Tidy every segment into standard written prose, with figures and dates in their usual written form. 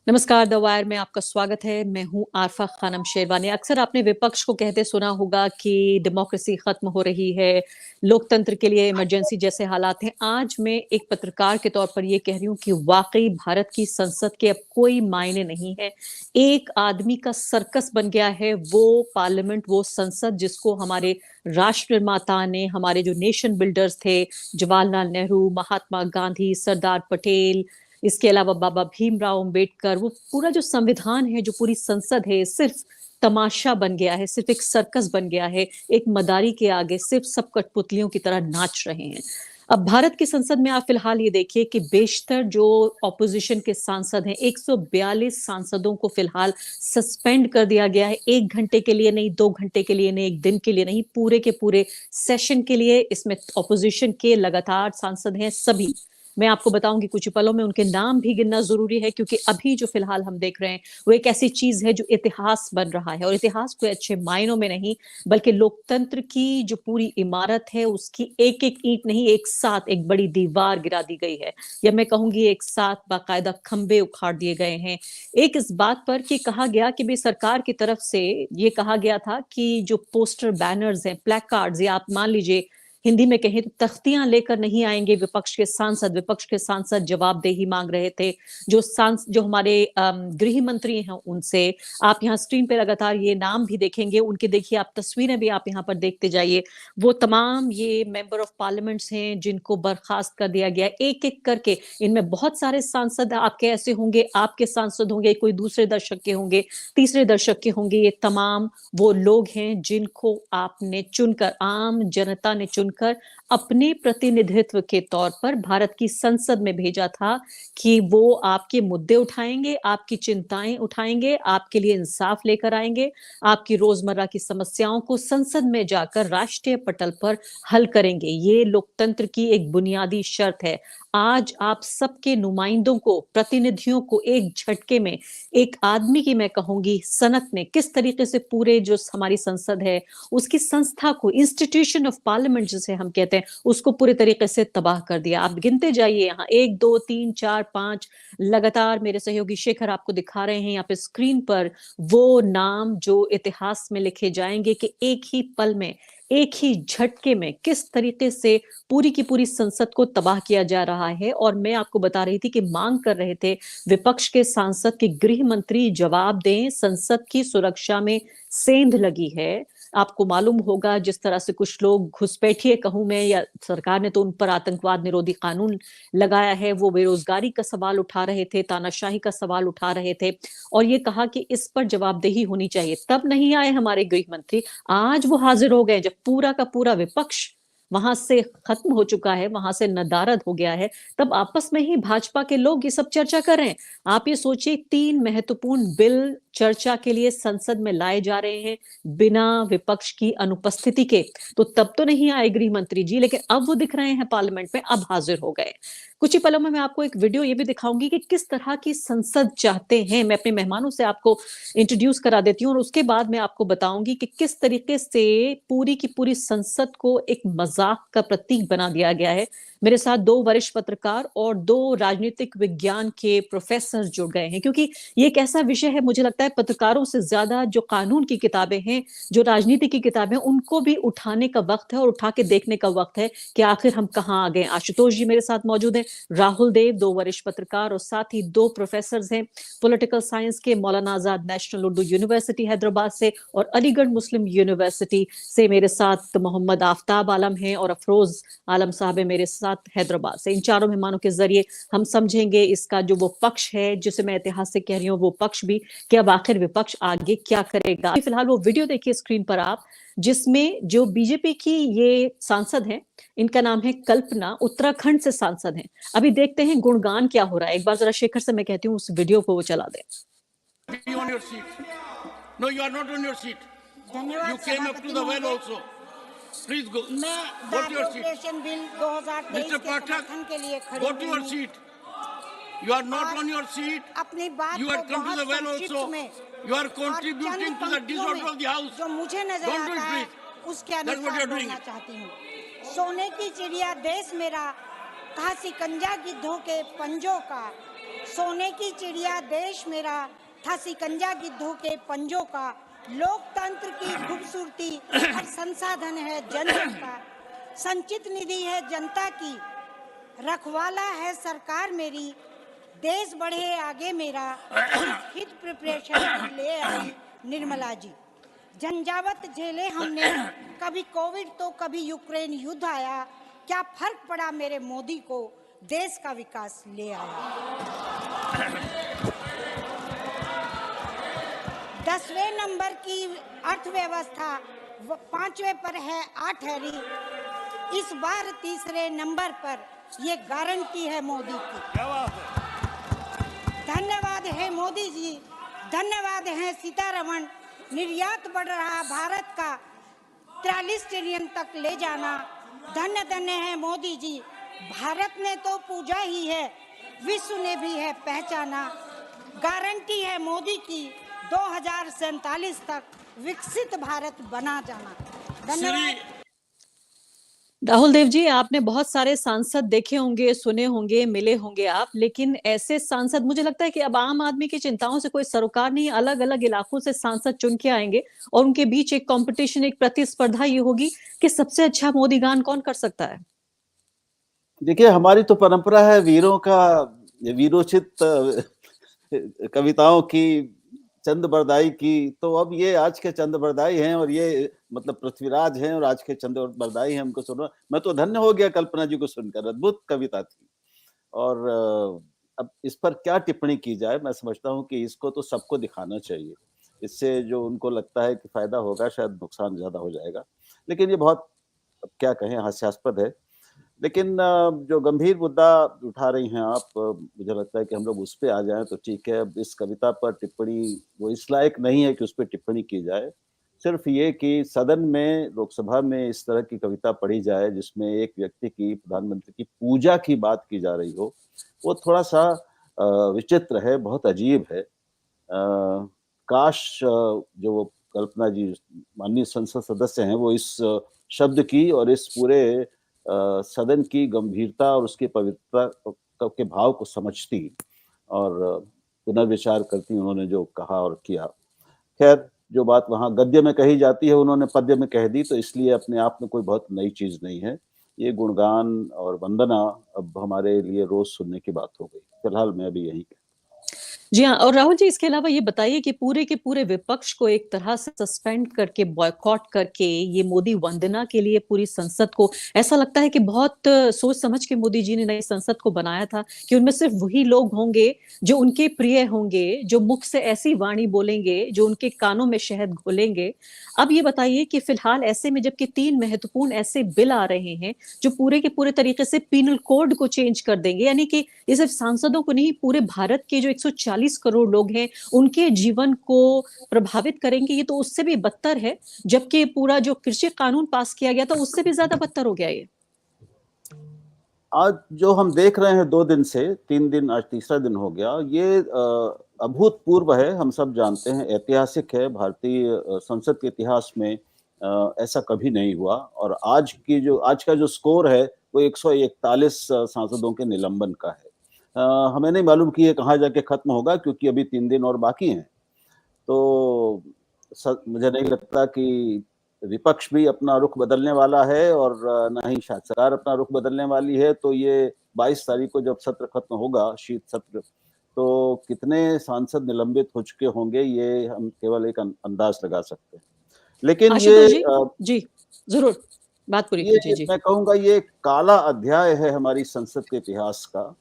नमस्कार, the wire में आपका स्वागत है। मैं हूँ आरफा खानम शेरवानी। अक्सर आपने विपक्ष को कहते सुना होगा कि डेमोक्रेसी खत्म हो रही है, लोकतंत्र के लिए इमरजेंसी जैसे हालात हैं। आज मैं एक पत्रकार के तौर पर ये कह रही हूँ कि वाकई भारत की संसद के अब कोई मायने नहीं है। एक आदमी का सर्कस बन गया है वो पार्लियामेंट, वो संसद जिसको हमारे राष्ट्र निर्माता ने, हमारे जो नेशन बिल्डर्स थे, जवाहरलाल नेहरू, महात्मा गांधी, सरदार पटेल, इसके अलावा बाबा भीमराव अंबेडकर, वो पूरा जो संविधान है, जो पूरी संसद है, सिर्फ तमाशा बन गया है, सिर्फ एक सर्कस बन गया है। एक मदारी के आगे सिर्फ सब कठपुतलियों की तरह नाच रहे हैं। अब भारत की संसद में आप फिलहाल ये देखिए कि बेशतर जो ऑपोजिशन के सांसद हैं, 142 सांसदों को फिलहाल सस्पेंड कर दिया गया है। 1 घंटे के लिए नहीं, 2 घंटे के लिए नहीं, 1 दिन के लिए नहीं, पूरे के पूरे सेशन के लिए। इसमें ऑपोजिशन के लगातार सांसद हैं सभी। मैं आपको बताऊंगी कुछ ही पलों में, उनके नाम भी गिनना जरूरी है क्योंकि अभी जो फिलहाल हम देख रहे हैं वो एक ऐसी चीज है जो इतिहास बन रहा है। और इतिहास कोई अच्छे मायनों में नहीं, बल्कि लोकतंत्र की जो पूरी इमारत है उसकी एक एक ईंट नहीं, एक साथ एक बड़ी दीवार गिरा दी गई है, या मैं कहूंगी एक साथ बाकायदा खंबे उखाड़ दिए गए हैं। एक इस बात पर कि कहा गया कि भी सरकार की तरफ से ये कहा गया था कि जो पोस्टर बैनर्स हैं, प्लेकार्ड्स, या आप मान लीजिए हिंदी में कहें तो तख्तियां लेकर नहीं आएंगे विपक्ष के सांसद। विपक्ष के सांसद जवाबदेही मांग रहे थे। जो हमारे गृह मंत्री हैं उनसे, आप यहाँ स्क्रीन पे लगातार ये नाम भी देखेंगे उनके, देखिए आप तस्वीरें भी आप यहाँ पर देखते जाइए। वो तमाम ये मेंबर ऑफ पार्लियामेंट्स हैं जिनको बर्खास्त कर दिया गया एक एक करके। इनमें बहुत सारे सांसद आपके ऐसे होंगे, आपके सांसद होंगे, कोई दूसरे दर्शक के होंगे, तीसरे दर्शक के होंगे। ये तमाम वो लोग हैं जिनको आपने चुनकर, आम जनता ने चुनकर अपने प्रतिनिधित्व के तौर पर भारत की संसद में भेजा था कि वो आपके मुद्दे उठाएंगे, आपकी चिंताएं उठाएंगे, आपके लिए इंसाफ लेकर आएंगे, आपकी रोजमर्रा की समस्याओं को संसद में जाकर राष्ट्रीय पटल पर हल करेंगे। ये लोकतंत्र की एक बुनियादी शर्त है। आज आप सबके नुमाइंदों को, प्रतिनिधियों को एक झटके में, एक आदमी की मैं कहूंगी सनत ने किस तरीके से पूरे जो हमारी संसद है उसकी संस्था को, इंस्टीट्यूशन ऑफ पार्लियामेंट जिसे हम कहते हैं, उसको पूरे तरीके से तबाह कर दिया। आप गिनते जाइए, यहाँ 1 2 3 4 5 लगातार मेरे सहयोगी शेखर आपको दिखा रहे हैं यहाँ पे स्क्रीन पर वो नाम जो इतिहास में लिखे जाएंगे कि एक ही पल में, एक ही झटके में किस तरीके से पूरी की पूरी संसद को तबाह किया जा रहा है। और मैं आपको बता रही थी कि मांग कर रहे थे विपक्ष के सांसद के गृह मंत्री जवाब दें, संसद की सुरक्षा में सेंध लगी है। आपको मालूम होगा जिस तरह से कुछ लोग घुसपैठिए कहूं मैं, या सरकार ने तो उन पर आतंकवाद निरोधी कानून लगाया है, वो बेरोजगारी का सवाल उठा रहे थे, तानाशाही का सवाल उठा रहे थे, और ये कहा कि इस पर जवाबदेही होनी चाहिए। तब नहीं आए हमारे गृह मंत्री, आज वो हाजिर हो गए जब पूरा का पूरा विपक्ष वहां से खत्म हो चुका है, वहां से नदारद हो गया है। तब आपस में ही भाजपा के लोग ये सब चर्चा कर रहे हैं। आप ये सोचिए, 3 महत्वपूर्ण बिल चर्चा के लिए संसद में लाए जा रहे हैं बिना विपक्ष की अनुपस्थिति के। तो तब तो नहीं आए गृह मंत्री जी, लेकिन अब वो दिख रहे हैं पार्लियामेंट में, अब हाजिर हो गए। कुछ ही पलों में मैं आपको एक वीडियो ये भी दिखाऊंगी कि किस तरह की संसद चाहते हैं। मैं अपने मेहमानों से आपको इंट्रोड्यूस करा देती हूँ और उसके बाद मैं आपको बताऊंगी कि किस तरीके से पूरी की पूरी संसद को एक मजाक का प्रतीक बना दिया गया है। मेरे साथ 2 वरिष्ठ पत्रकार और 2 राजनीतिक विज्ञान के प्रोफेसर जुड़ गए हैं, क्योंकि ये एक ऐसा विषय है, मुझे लगता है पत्रकारों से ज्यादा जो कानून की किताबें हैं, जो राजनीति की किताबें, उनको भी उठाने का वक्त है और उठा के देखने का वक्त है कि आखिर हम कहाँ आ गए। आशुतोष जी मेरे साथ मौजूद हैं, राहुल देव 2 वरिष्ठ पत्रकार, और साथ ही 2 प्रोफेसर हैं पॉलिटिकल साइंस के, मौलाना आजाद नेशनल उर्दू यूनिवर्सिटी हैदराबाद से और अलीगढ़ मुस्लिम यूनिवर्सिटी से मेरे साथ मोहम्मद आफ्ताब आलम हैं और अफरोज आलम साहब है मेरे साथ हैदराबाद से। इन चारों मेहमानों के जरिए हम समझेंगे इसका जो वो पक्ष है जिसे मैं इतिहास से कह रही हूँ, वो पक्ष भी, कि अब आखिर विपक्ष आगे क्या करेगा। फिलहाल वो वीडियो देखिए स्क्रीन पर आप, जिसमें जो बीजेपी की ये सांसद हैं, इनका नाम है कल्पना, उत्तराखंड से सांसद हैं। अभी देखते हैं गुणगान क्या हो रहा है। एक बार जरा शेखर से मैं कहती हूँ उस वीडियो को वो चला दें। No, you are not on your seat. You came up to the well also. Please go. Go to your seat. Bill 2023 Mr. के समर्थन के लिए Pathak, खड़ी go to your हुई seat. You are not on your seat. अपनी बात You को are come to बहुत the well संक्षिप्त also. में You are और contributing चंद to the पंक्तियों disorder में of the house. जो मुझे नजर Don't do आता it, है please. उसके That's what you अनुसार are doing. बोलना चाहती हूँ। सोने की चिड़िया देश मेरा, कहा सिकंजा गिद्धों के पंजों का, सोने की चिड़िया देश मेरा था सिकंजा गिद्धों के पंजों का। लोकतंत्र की खूबसूरती हर संसाधन है जन जन का। संचित निधि है जनता की, रखवाला है सरकार मेरी। देश बढ़े आगे मेरा, हित प्रिपरेशन ले आई निर्मला जी। झंझावत झेले हमने, कभी कोविड तो कभी यूक्रेन युद्ध आया। क्या फर्क पड़ा मेरे मोदी को, देश का विकास ले आया। 10वें नंबर की अर्थव्यवस्था, 5वें पर है 8 हैरी। इस बार 3रे नंबर पर ये गारंटी है मोदी की। धन्यवाद है मोदी जी, धन्यवाद है सीतारमण। निर्यात बढ़ रहा भारत का, 43 ट्रिलियन तक ले जाना। धन्य धन्य है मोदी जी, भारत ने तो पूजा ही है, विश्व ने भी है पहचाना। गारंटी है मोदी की, 2047 तक विकसित भारत बना जाना। धन्यवाद। राहुल देव जी, आपने बहुत सारे सांसद देखे होंगे, सुने होंगे, मिले होंगे आप, लेकिन ऐसे सांसद, मुझे लगता है कि अब आम आदमी की चिंताओं से कोई सरोकार नहीं, अलग अलग इलाकों से सांसद चुन के आएंगे और उनके बीच एक कंपटीशन, एक प्रतिस्पर्धा ये होगी कि सबसे अच्छा मोदी गान कौन कर सकता है। देखिए, हमारी तो परंपरा है वीरों का, वीरोचित कविताओं की, चंद बरदाई की। तो अब ये आज के चंद बरदाई हैं और ये मतलब पृथ्वीराज हैं और आज के चंद बरदाई हैं, हमको सुनो। मैं तो धन्य हो गया कल्पना जी को सुनकर, अद्भुत कविता थी। और अब इस पर क्या टिप्पणी की जाए, मैं समझता हूँ कि इसको तो सबको दिखाना चाहिए। इससे जो उनको लगता है कि फायदा होगा, शायद नुकसान ज्यादा हो जाएगा। लेकिन ये बहुत, अब क्या कहें, हास्यास्पद है। लेकिन जो गंभीर मुद्दा उठा रही हैं आप, मुझे लगता है कि हम लोग उस पे आ जाएं तो ठीक है। अब इस कविता पर टिप्पणी, वो इस लायक नहीं है कि उस पर टिप्पणी की जाए। सिर्फ ये कि सदन में, लोकसभा में इस तरह की कविता पढ़ी जाए जिसमें एक व्यक्ति की, प्रधानमंत्री की पूजा की बात की जा रही हो, वो थोड़ा सा विचित्र है, बहुत अजीब है। काश जो वो कल्पना जी, माननीय संसद सदस्य हैं, वो इस शब्द की और इस पूरे सदन की गंभीरता और उसकी पवित्रता के भाव को समझती और पुनर्विचार करती उन्होंने जो कहा और किया। खैर, जो बात वहां गद्य में कही जाती है उन्होंने पद्य में कह दी, तो इसलिए अपने आप में कोई बहुत नई चीज नहीं है। ये गुणगान और वंदना अब हमारे लिए रोज सुनने की बात हो गई। फिलहाल मैं अभी यही। जी हाँ, और राहुल जी, इसके अलावा ये बताइए कि पूरे के पूरे विपक्ष को एक तरह से सस्पेंड करके, बॉयकॉट करके, ये मोदी वंदना के लिए पूरी संसद को, ऐसा लगता है कि बहुत सोच समझ के मोदी जी ने नई संसद को बनाया था कि उनमें सिर्फ वही लोग होंगे जो उनके प्रिय होंगे, जो मुख से ऐसी वाणी बोलेंगे, जो उनके कानों में शहद घोलेंगे। अब ये बताइए कि फिलहाल ऐसे में, जबकि 3 महत्वपूर्ण ऐसे बिल आ रहे हैं जो पूरे के पूरे तरीके से पीनल कोड को चेंज कर देंगे, यानी कि ये सिर्फ सांसदों को नहीं, पूरे भारत के जो 140 करोड़ लोग हैं उनके जीवन को प्रभावित करेंगे, ये तो उससे भी बदतर है। जबकि पूरा जो कृषि कानून पास किया गया था उससे भी ज्यादा बदतर हो गया ये। आज जो हम देख रहे हैं 2 दिन से 3 दिन, आज तीसरा दिन हो गया, ये अभूतपूर्व है। हम सब जानते हैं, ऐतिहासिक है। भारतीय संसद के इतिहास में ऐसा कभी नहीं हुआ। और आज का जो स्कोर है वो 141 सांसदों के निलंबन का है। हमें नहीं मालूम कि ये कहाँ जाके खत्म होगा, क्योंकि अभी 3 दिन और बाकी हैं। तो मुझे नहीं लगता कि विपक्ष भी अपना रुख बदलने वाला है और न ही शायद सरकार अपना रुख बदलने वाली है। तो ये 22 तारीख को जब सत्र खत्म होगा, शीत सत्र, तो कितने सांसद निलंबित हो चुके होंगे ये हम केवल एक अंदाज लगा सकते हैं। लेकिन ये जी जरूर बात पूरी कीजिए। जी, मैं कहूँगा ये काला अध्याय है हमारी संसद के इतिहास का,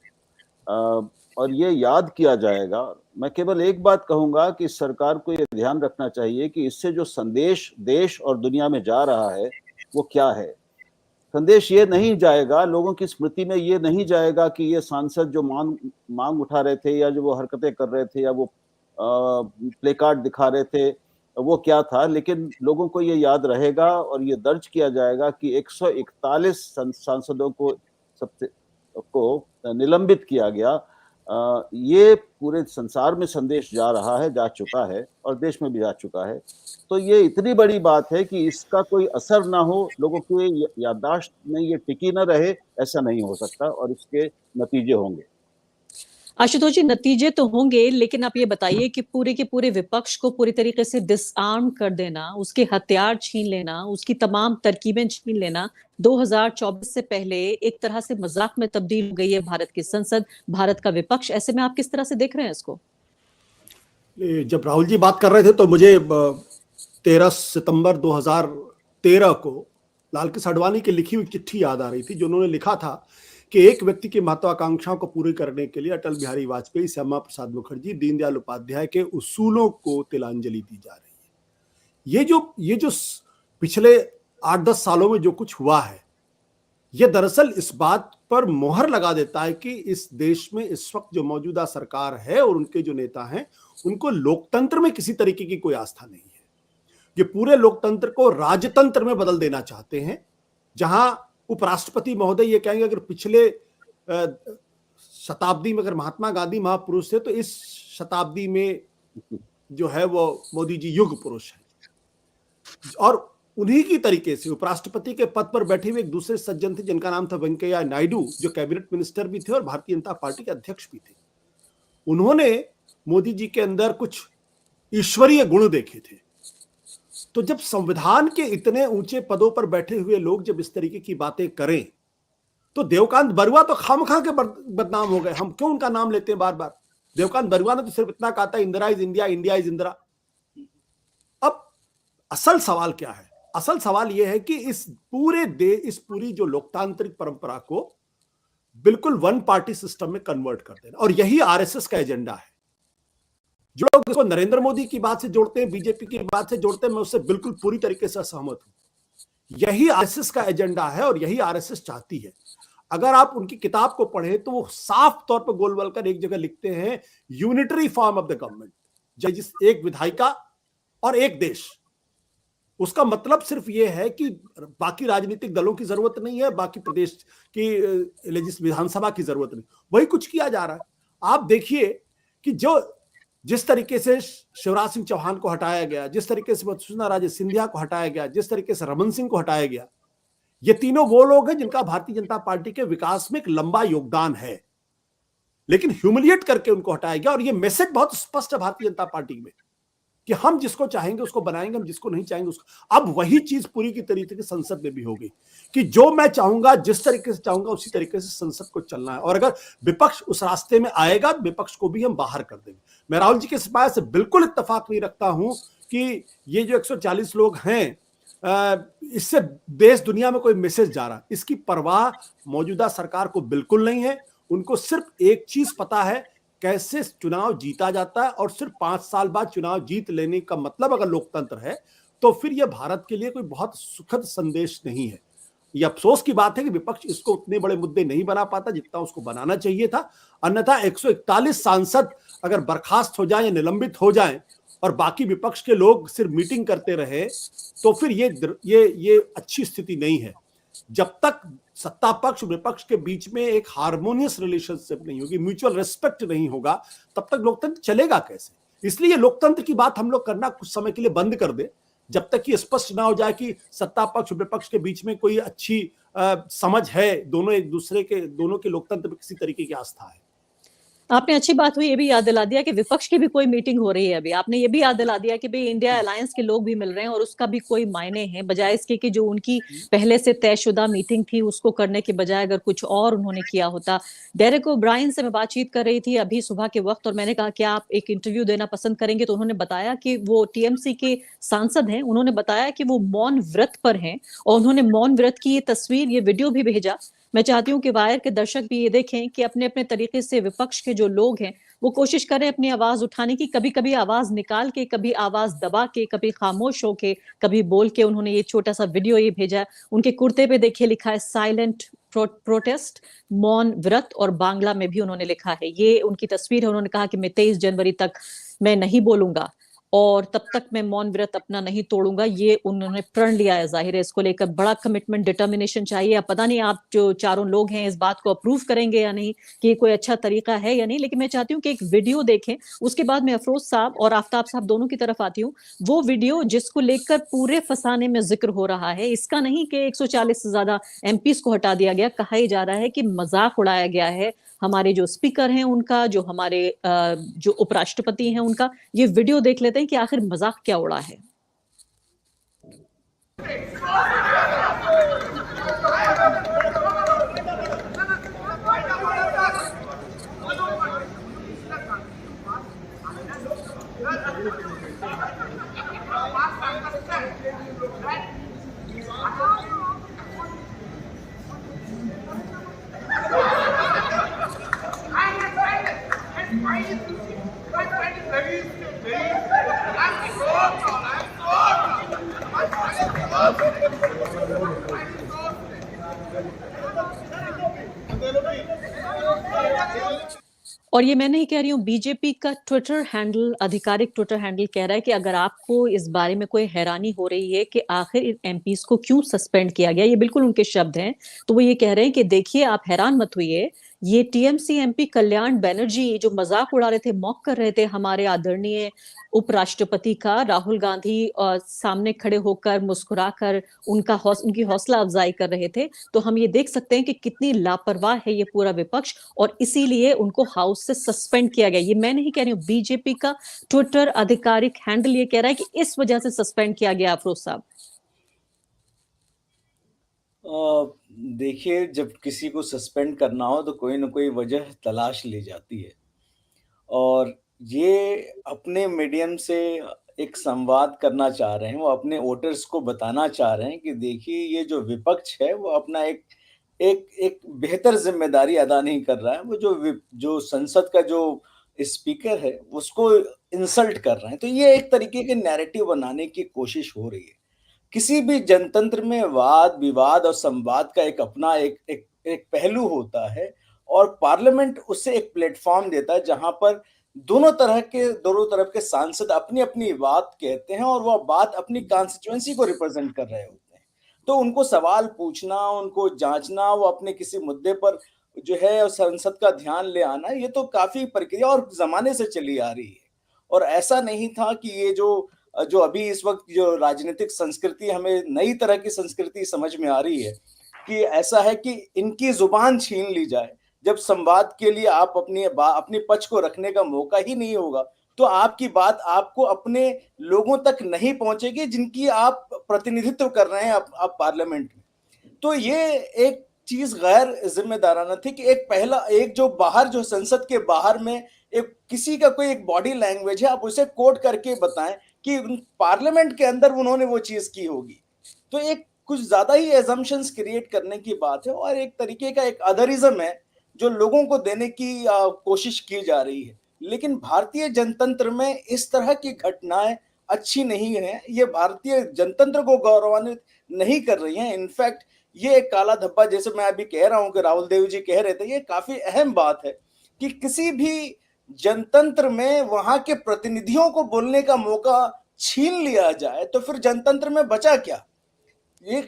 और ये याद किया जाएगा। मैं केवल एक बात कहूंगा कि सरकार को ये ध्यान रखना चाहिए कि इससे जो संदेश देश और दुनिया में जा रहा है वो क्या है। संदेश ये नहीं जाएगा, लोगों की स्मृति में ये नहीं जाएगा कि ये सांसद जो मांग उठा रहे थे, या जो वो हरकतें कर रहे थे, या वो प्ले कार्ड दिखा रहे थे, वो क्या था। लेकिन लोगों को ये याद रहेगा और ये दर्ज किया जाएगा कि 141 सांसदों को निलंबित किया गया। ये पूरे संसार में संदेश जा रहा है, जा चुका है, और देश में भी जा चुका है। तो ये इतनी बड़ी बात है कि इसका कोई असर ना हो, लोगों की याददाश्त में ये टिकी ना रहे, ऐसा नहीं हो सकता, और इसके नतीजे होंगे। आशुतोष जी, नतीजे तो होंगे, लेकिन आप ये बताइए कि पूरे के पूरे विपक्ष को पूरी तरीके से डिसआर्म कर देना, उसके हथियार छीन लेना, उसकी तमाम तरकीबें छीन लेना, 2024 से पहले एक तरह से मजाक में तब्दील हो गई है भारत की संसद, भारत का विपक्ष। ऐसे में आप किस तरह से देख रहे हैं इसको? जब राहुल जी बात कर रहे थे तो मुझे 13 सितंबर 2013 को लाल कृष्ण आडवाणी की लिखी हुई चिट्ठी याद आ रही थी, जो उन्होंने लिखा था कि एक व्यक्ति की महत्वाकांक्षाओं को पूरी करने के लिए अटल बिहारी वाजपेयी, श्यामा प्रसाद मुखर्जी, दीनदयाल उपाध्याय के उसूलों को तिलांजलि दी जा रही है। ये जो पिछले 8-10 सालों में जो कुछ हुआ है, ये दरअसल इस बात पर मोहर लगा देता है कि इस देश में इस वक्त जो मौजूदा सरकार है और उनके जो नेता हैं, उनको लोकतंत्र में किसी तरीके की कोई आस्था नहीं है। ये पूरे लोकतंत्र को राजतंत्र में बदल देना चाहते हैं, जहां उपराष्ट्रपति महोदय ये कहेंगे अगर पिछले शताब्दी में अगर महात्मा गांधी महापुरुष थे, तो इस शताब्दी में जो है वो मोदी जी युग पुरुष है। और उन्हीं की तरीके से उपराष्ट्रपति के पद पर बैठे हुए एक दूसरे सज्जन थे जिनका नाम था वेंकैया नायडू, जो कैबिनेट मिनिस्टर भी थे और भारतीय जनता पार्टी के अध्यक्ष भी थे। उन्होंने मोदी जी के अंदर कुछ ईश्वरीय गुण देखे थे। तो जब संविधान के इतने ऊंचे पदों पर बैठे हुए लोग जब इस तरीके की बातें करें, तो देवकांत बरुआ तो खामखा के बदनाम हो गए। हम क्यों उनका नाम लेते हैं बार बार? देवकांत बरुआ ने तो सिर्फ इतना कहा था, Indira is India, India is Indira. अब असल सवाल क्या है? असल सवाल यह है कि इस पूरी जो लोकतांत्रिक परंपरा को बिल्कुल वन पार्टी सिस्टम में कन्वर्ट कर देना, और यही आरएसएस का एजेंडा है। जो लोग इसको नरेंद्र मोदी की बात से जोड़ते हैं, बीजेपी की बात से जोड़ते हैं, मैं उससे बिल्कुल पूरी तरीके से सहमत हूं। यही आरएसएस का एजेंडा है और यही आरएसएस चाहती है। अगर आप उनकी किताब को पढ़ें तो वो साफ तौर पर गोलवलकर एक जगह लिखते हैं, unitary form of the government, जिस एक विधायिका और एक देश। उसका मतलब सिर्फ ये है कि बाकी राजनीतिक दलों की जरूरत नहीं है, बाकी प्रदेश की विधानसभा की जरूरत नहीं, वही कुछ किया जा रहा है। आप देखिए कि जिस तरीके से शिवराज सिंह चौहान को हटाया गया, जिस तरीके से वसुंधरा राजे सिंधिया को हटाया गया, जिस तरीके से रमन सिंह को हटाया गया, ये तीनों वो लोग हैं जिनका भारतीय जनता पार्टी के विकास में एक लंबा योगदान है, लेकिन ह्यूमिलिएट करके उनको हटाया गया। और ये मैसेज बहुत स्पष्ट है भारतीय जनता पार्टी में कि हम जिसको चाहेंगे उसको बनाएंगे, हम जिसको नहीं चाहेंगे उसको। अब वही चीज पूरी की तरीके से संसद में भी होगी कि जो मैं चाहूंगा, जिस तरीके से चाहूंगा, उसी तरीके से संसद को चलना है। और अगर विपक्ष उस रास्ते में आएगा, विपक्ष को भी हम बाहर कर देंगे। मैं राहुल जी के इस बात से बिल्कुल इत्तेफाक नहीं रखता हूं कि ये जो 140 लोग हैं, इससे देश दुनिया में कोई मैसेज जा रहा, इसकी परवाह मौजूदा सरकार को बिल्कुल नहीं है। उनको सिर्फ एक चीज पता है, कैसे चुनाव जीता जाता है, और सिर्फ 5 साल बाद चुनाव जीत लेने का मतलब अगर लोकतंत्र है, तो फिर यह भारत के लिए कोई बहुत सुखद संदेश नहीं है। यह अफसोस की बात है कि विपक्ष इसको उतने बड़े मुद्दे नहीं बना पाता जितना उसको बनाना चाहिए था। अन्यथा 141 सांसद अगर बर्खास्त हो जाए या निलंबित हो जाएं और बाकी विपक्ष के लोग सिर्फ मीटिंग करते रहे, तो फिर ये अच्छी स्थिति नहीं है। जब तक सत्ता पक्ष विपक्ष के बीच में एक हार्मोनियस रिलेशनशिप नहीं होगी, म्यूचुअल रिस्पेक्ट नहीं होगा, तब तक लोकतंत्र चलेगा कैसे? इसलिए लोकतंत्र की बात हम लोग करना कुछ समय के लिए बंद कर दे, जब तक कि स्पष्ट ना हो जाए कि सत्ता पक्ष विपक्ष के बीच में कोई अच्छी समझ है, दोनों के लोकतंत्र में किसी तरीके की आस्था है। आपने अच्छी बात हुई ये भी याद दिला दिया कि विपक्ष की भी कोई मीटिंग हो रही है अभी। आपने ये भी याद दिला दिया कि भाई इंडिया अलायंस के लोग भी मिल रहे हैं और उसका भी कोई मायने है, बजाय इसके कि जो उनकी पहले से तयशुदा मीटिंग थी उसको करने के बजाय अगर कुछ और उन्होंने किया होता। डेरेक ओब्रायन से मैं बातचीत कर रही थी अभी सुबह के वक्त, और मैंने कहा कि आप एक इंटरव्यू देना पसंद करेंगे, तो उन्होंने बताया कि वो टीएमसी के सांसद हैं। उन्होंने बताया कि वो मौन व्रत पर हैं और उन्होंने मौन व्रत की ये तस्वीर, ये वीडियो भी भेजा। मैं चाहती हूँ कि वायर के दर्शक भी ये देखें कि अपने अपने तरीके से विपक्ष के जो लोग हैं वो कोशिश करें अपनी आवाज उठाने की, कभी कभी आवाज निकाल के, कभी आवाज दबा के, कभी खामोश होके, कभी बोल के। उन्होंने ये छोटा सा वीडियो ये भेजा है। उनके कुर्ते पे देखिए लिखा है साइलेंट प्रोटेस्ट, मौन व्रत, और बांग्ला में भी उन्होंने लिखा है। ये उनकी तस्वीर है। उन्होंने कहा कि मैं 23 जनवरी तक मैं नहीं बोलूंगा और तब तक मैं मौन व्रत अपना नहीं तोड़ूंगा। ये उन्होंने प्रण लिया है। जाहिर है इसको लेकर बड़ा कमिटमेंट, डिटर्मिनेशन चाहिए। अब पता नहीं आप जो चारों लोग हैं इस बात को अप्रूव करेंगे या नहीं, कि ये कोई अच्छा तरीका है या नहीं, लेकिन मैं चाहती हूँ कि एक वीडियो देखें, उसके बाद मैं अफरोज साहब और आफ्ताब साहब दोनों की तरफ आती हूँ। वो वीडियो जिसको लेकर पूरे फसाने में जिक्र हो रहा है, इसका नहीं कि 140 से ज्यादा एमपीज को हटा दिया गया, कहा ही जा रहा है कि मजाक उड़ाया गया है, हमारे जो स्पीकर हैं उनका, जो हमारे जो उपराष्ट्रपति हैं उनका, ये वीडियो देख लेते हैं कि आखिर मजाक क्या उड़ा है। और ये मैं नहीं कह रही हूँ, बीजेपी का ट्विटर हैंडल, आधिकारिक ट्विटर हैंडल कह रहा है कि अगर आपको इस बारे में कोई हैरानी हो रही है कि आखिर इन एमपीज को क्यों सस्पेंड किया गया, ये बिल्कुल उनके शब्द हैं, तो वो ये कह रहे हैं कि देखिए, आप हैरान मत होइए, ये टीएमसी एमपी कल्याण बनर्जी जो मजाक उड़ा रहे थे, मॉक कर रहे थे हमारे आदरणीय उपराष्ट्रपति का, राहुल गांधी सामने खड़े होकर मुस्कुराकर उनकी हौसला अफजाई कर रहे थे। तो हम ये देख सकते हैं कि कितनी लापरवाह है ये पूरा विपक्ष, और इसीलिए उनको हाउस से सस्पेंड किया गया। ये मैं नहीं कह रही हूँ, बीजेपी का ट्विटर आधिकारिक हैंडल ये कह रहा है कि इस वजह से सस्पेंड किया गया। अफरोज साहब, देखिए, जब किसी को सस्पेंड करना हो तो कोई ना कोई वजह तलाश ली जाती है, और ये अपने मीडियम से एक संवाद करना चाह रहे हैं। वो अपने वोटर्स को बताना चाह रहे हैं कि देखिए, ये जो विपक्ष है वो अपना एक एक एक बेहतर जिम्मेदारी अदा नहीं कर रहा है। वो जो संसद का जो स्पीकर है उसको इंसल्ट कर रहे हैं। तो ये एक तरीके के नैरेटिव बनाने की कोशिश हो रही है। किसी भी जनतंत्र में वाद विवाद और संवाद का एक अपना एक पहलू होता है, और पार्लियामेंट उससे एक प्लेटफॉर्म देता है जहां पर दोनों तरफ के सांसद अपनी अपनी बात कहते हैं, और वह बात अपनी कॉन्स्टिट्यूएंसी को रिप्रेजेंट कर रहे होते हैं। तो उनको सवाल पूछना, उनको जांचना, वो अपने किसी मुद्दे पर जो है संसद का ध्यान ले आना, ये तो काफी प्रक्रिया और जमाने से चली आ रही है। और ऐसा नहीं था कि ये जो अभी इस वक्त जो राजनीतिक संस्कृति, हमें नई तरह की संस्कृति समझ में आ रही है कि ऐसा है कि इनकी जुबान छीन ली जाए। जब संवाद के लिए आप अपनी पक्ष को रखने का मौका ही नहीं होगा, तो आपकी बात आपको अपने लोगों तक नहीं पहुंचेगी जिनकी आप प्रतिनिधित्व कर रहे हैं आप पार्लियामेंट में। तो ये एक चीज गैर जिम्मेदाराना थी कि एक जो बाहर, जो संसद के बाहर में एक किसी का कोई एक बॉडी लैंग्वेज है, आप उसे कोट करके बताएं कि पार्लियामेंट के अंदर उन्होंने वो चीज की होगी। तो एक कुछ ज्यादा ही एजम्पशंस क्रिएट करने की बात है, और एक तरीके का एक अदरिज्म है जो लोगों को देने की कोशिश की जा रही है। लेकिन भारतीय जनतंत्र में इस तरह की घटनाएं अच्छी नहीं है। ये भारतीय जनतंत्र को गौरवान्वित नहीं कर रही हैं। इनफैक्ट ये एक काला धब्बा, जैसे मैं अभी कह रहा हूं कि राहुल देव जी कह रहे थे, ये काफी अहम बात है कि किसी भी जनतंत्र में वहां के प्रतिनिधियों को बोलने का मौका छीन लिया जाए तो फिर जनतंत्र में बचा क्या? ये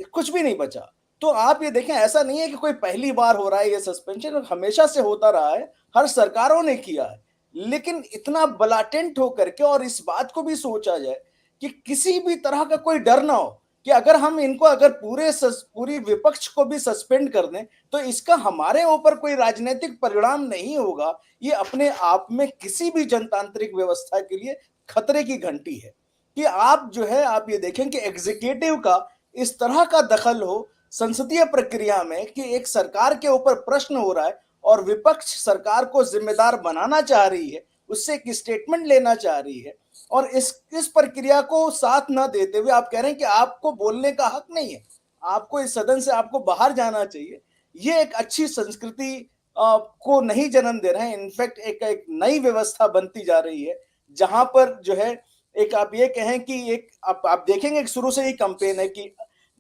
कुछ भी नहीं बचा। तो आप ये देखें, ऐसा नहीं है कि कोई पहली बार हो रहा है ये सस्पेंशन, हमेशा से होता रहा है, हर सरकारों ने किया है। लेकिन इतना ब्लाटेंट होकर के, और इस बात को भी सोचा जाए कि किसी भी तरह का कोई डर ना हो कि अगर हम इनको पूरी विपक्ष को भी सस्पेंड कर दें तो इसका हमारे ऊपर कोई राजनीतिक परिणाम नहीं होगा। ये अपने आप में किसी भी जनतांत्रिक व्यवस्था के लिए खतरे की घंटी है कि आप ये देखें कि एग्जीक्यूटिव का इस तरह का दखल हो संसदीय प्रक्रिया में कि एक सरकार के ऊपर प्रश्न हो रहा है और विपक्ष सरकार को जिम्मेदार बनाना चाह रही है, उससे एक स्टेटमेंट लेना चाह रही है, और इस प्रक्रिया को साथ ना देते हुए आप कह रहे हैं कि आपको बोलने का हक नहीं है, आपको इस सदन से आपको बाहर जाना चाहिए। ये एक अच्छी संस्कृति को नहीं जन्म दे रहे हैं। इनफैक्ट एक नई व्यवस्था बनती जा रही है जहां पर जो है एक आप ये कहें कि एक आप देखेंगे शुरू से ही कैंपेन है कि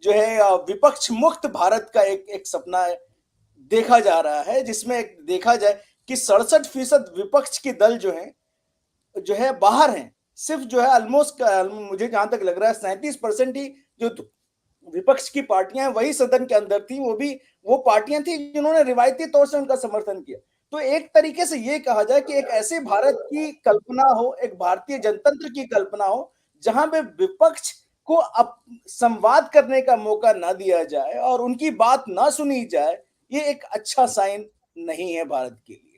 जो है विपक्ष मुक्त भारत का एक सपना है देखा जा रहा है, जिसमें देखा जाए कि 67% विपक्ष के दल जो है बाहर हैं। सिर्फ जो है ऑलमोस्ट मुझे जहां तक लग रहा है 37% ही जो विपक्ष की पार्टियां वही सदन के अंदर थी, वो पार्टियां थी जिन्होंने रिवायती तौर से उनका समर्थन किया। तो एक तरीके से ये कहा जाए कि एक ऐसे भारत की कल्पना हो, एक भारतीय जनतंत्र की कल्पना हो जहां पे विपक्ष को अब संवाद करने का मौका ना दिया जाए और उनकी बात ना सुनी जाए। ये एक अच्छा साइन नहीं है भारत के लिए।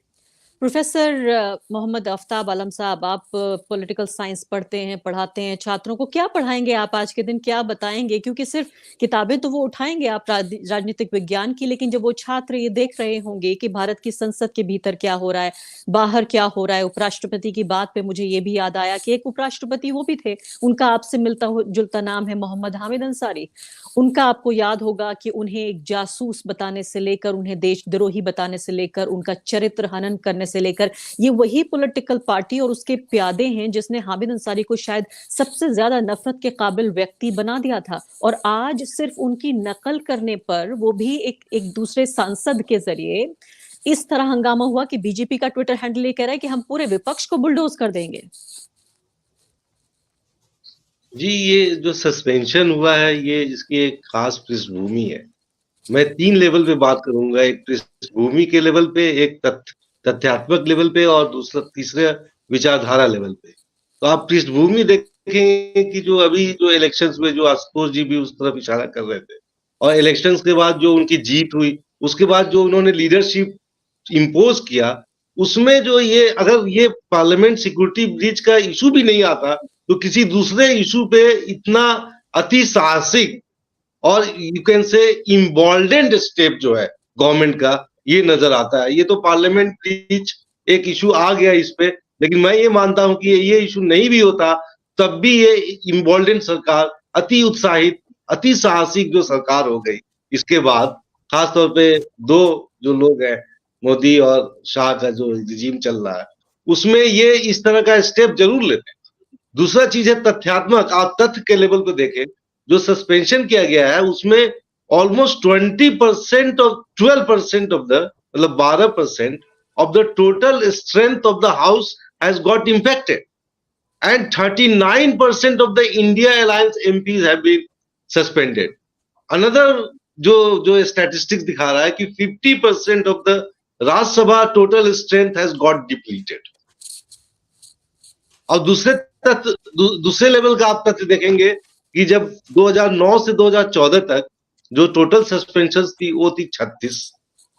प्रोफेसर मोहम्मद आफ्ताब आलम साहब, आप पॉलिटिकल साइंस पढ़ते हैं, पढ़ाते हैं छात्रों को, क्या पढ़ाएंगे आप आज के दिन, क्या बताएंगे? क्योंकि सिर्फ किताबें तो वो उठाएंगे आप राजनीतिक विज्ञान की, लेकिन जब वो छात्र ये देख रहे होंगे कि भारत की संसद के भीतर क्या हो रहा है, बाहर क्या हो रहा है, उपराष्ट्रपति की बात पे मुझे ये भी याद आया कि एक उपराष्ट्रपति वो भी थे, उनका आपसे मिलता जुलता नाम है मोहम्मद हामिद अंसारी। उनका आपको याद होगा कि उन्हें एक जासूस बताने से लेकर, उन्हें देशद्रोही बताने से लेकर, उनका चरित्र हनन करने से लेकर, ये वही पॉलिटिकल पार्टी और उसके प्यादे हैं जिसने हामिद अंसारी को शायद सबसे ज्यादा नफरत के काबिल व्यक्ति बना दिया था। और आज सिर्फ उनकी नकल करने पर, वो भी एक दूसरे सांसद के जरिए, इस तरह हंगामा हुआ कि बीजेपी का ट्विटर हैंडल ये कह रहा है कि हम पूरे विपक्ष को बुलडोज कर देंगे। जी, ये जो सस्पेंशन हुआ है, ये इसकी एक खास पृष्ठभूमि है। मैं 3 लेवल पे बात करूंगा, एक पृष्ठभूमि के लेवल पे, एक तथ्यात्मक लेवल पे, और तीसरा विचारधारा लेवल पे। तो आप पृष्ठभूमि देखेंगे कि जो अभी जो इलेक्शंस में जो आशुतोष जी भी उस तरफ इशारा कर रहे थे, और इलेक्शंस के बाद जो उनकी जीत हुई, उसके बाद जो उन्होंने लीडरशिप इम्पोज किया, उसमें जो ये, अगर ये पार्लियामेंट सिक्योरिटी ब्रीच का इशू भी नहीं आता तो किसी दूसरे इशू पे इतना अति साहसिक और यू कैन से इम्बोल्डेंड स्टेप जो है गवर्नमेंट का, ये नजर आता है। ये तो पार्लियामेंट ब्रीच एक इशू आ गया इस पे, लेकिन मैं ये मानता हूं कि ये इशू नहीं भी होता तब भी ये इम्बोल्डेंड सरकार, अति उत्साहित, अति साहसिक जो सरकार हो गई इसके बाद, खासतौर पे 2 जो लोग हैं, मोदी और शाह का जो रिजीम चल रहा है, उसमें ये इस तरह का स्टेप जरूर लेते हैं। दूसरा चीज है तथ्यात्मक। आप तथ्य के लेवल पे देखें, जो सस्पेंशन किया गया है उसमें ऑलमोस्ट 20% और 12% ऑफ द, मतलब 12% of the total strength of the house has got impacted, and 39% of the India alliance MPs have been suspended. Another जो स्टैटिस्टिक्स दिखा रहा है कि 50% of the Rajya Sabha total strength has got depleted. और दूसरे level का आप तथ्य देखेंगे कि जब 2009 से 2014 तक जो टोटल सस्पेंशन थी वो थी 36।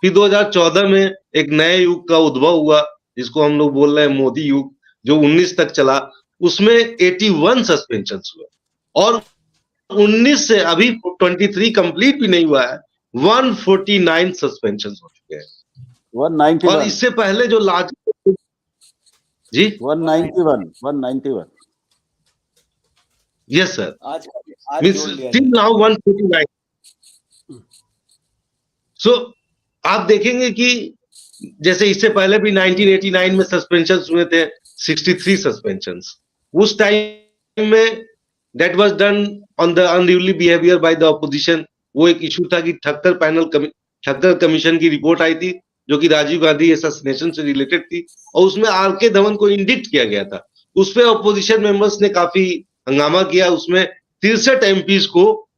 फिर 2014 में एक नए युग का उद्भव हुआ जिसको हम लोग बोल रहे हैं मोदी युग, जो 19 तक चला, उसमें 81 सस्पेंशन हुए, और 19 से अभी 23 कंप्लीट भी नहीं हुआ है, 149 सस्पेंशन हो चुके हैं। 191 और इससे पहले जो लार्ज जी 191 यस सर, आज स्टिल नाउ 149। सो आप देखेंगे कि जैसे इससे पहले भी 1989 में सस्पेंशन हुए थे, 63 सस्पेंशन। उस टाइम में that was done on the unruly behaviour by the opposition. वो एक इशू था कि ठक्कर कमीशन की रिपोर्ट आई थी जो कि राजीव गांधी असैसिनेशन से रिलेटेड थी, और उसमें आर.के. धवन को इंडिक्ट किया गया था। उस पे ऑपोजिशन मेंबर्स ने काफी हंगामा किया, उसमें 63 एमपीज को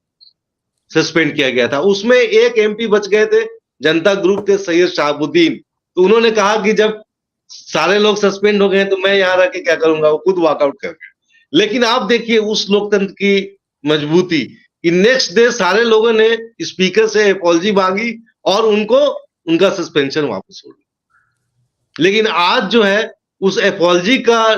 सस्पेंड किया गया था। उसमें एक एमपी बच गए थे, जनता ग्रुप के सैयद शहाबुद्दीन। तो उन्होंने कहा कि जब सारे लोग सस्पेंड हो गए तो मैं यहाँ रह के क्या करूंगा, वो खुद वॉकआउट कर गए। लेकिन आप देखिए उस लोकतंत्र की मजबूती कि नेक्स्ट डे सारे लोगों ने स्पीकर से अपॉलजी मांगी और उनको उनका सस्पेंशन वापस हो गया। लेकिन आज जो है उस अपॉलजी का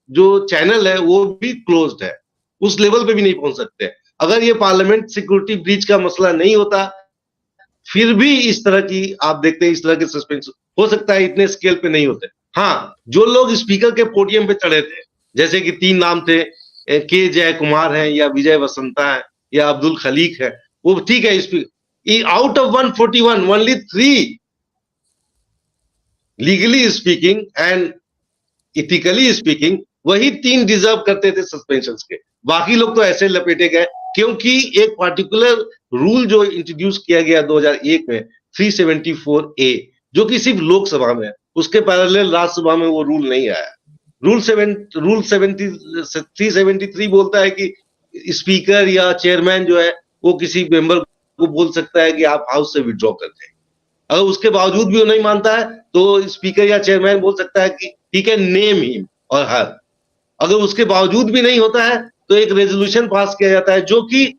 जो चैनल है वो भी क्लोज्ड है, उस लेवल पे भी नहीं पहुंच सकते। अगर ये पार्लियामेंट सिक्योरिटी ब्रीच का मसला नहीं होता, फिर भी इस तरह की आप देखते हैं, इस तरह के सस्पेंशन हो सकता है, इतने स्केल पे नहीं होते। हाँ, जो लोग स्पीकर के पोडियम पे चढ़े थे, जैसे कि 3 नाम थे, के जय कुमार हैं या विजय वसंता है या अब्दुल खलीक है, वो ठीक है। Out of 141 only 3 legally speaking and ethically speaking, वही 3 डिजर्व करते थे सस्पेंशन के। बाकी लोग तो ऐसे लपेटे गए क्योंकि एक पार्टिकुलर रूल जो इंट्रोड्यूस किया गया 2001 में 374A, जो कि सिर्फ लोकसभा में है, उसके पैरेलल राज्यसभा में वो रूल नहीं आया। रूल 373 बोलता है कि स्पीकर या चेयरमैन जो है वो किसी मेंबर को बोल सकता है कि आप हाउस से विड्रॉ कर दें। अगर उसके बावजूद भी वो नहीं मानता है तो स्पीकर या चेयरमैन बोल सकता है कि ठीक है, नेम हिम और हर। अगर उसके बावजूद भी नहीं होता है तो एक रेजोल्यूशन पास किया जाता है जो कि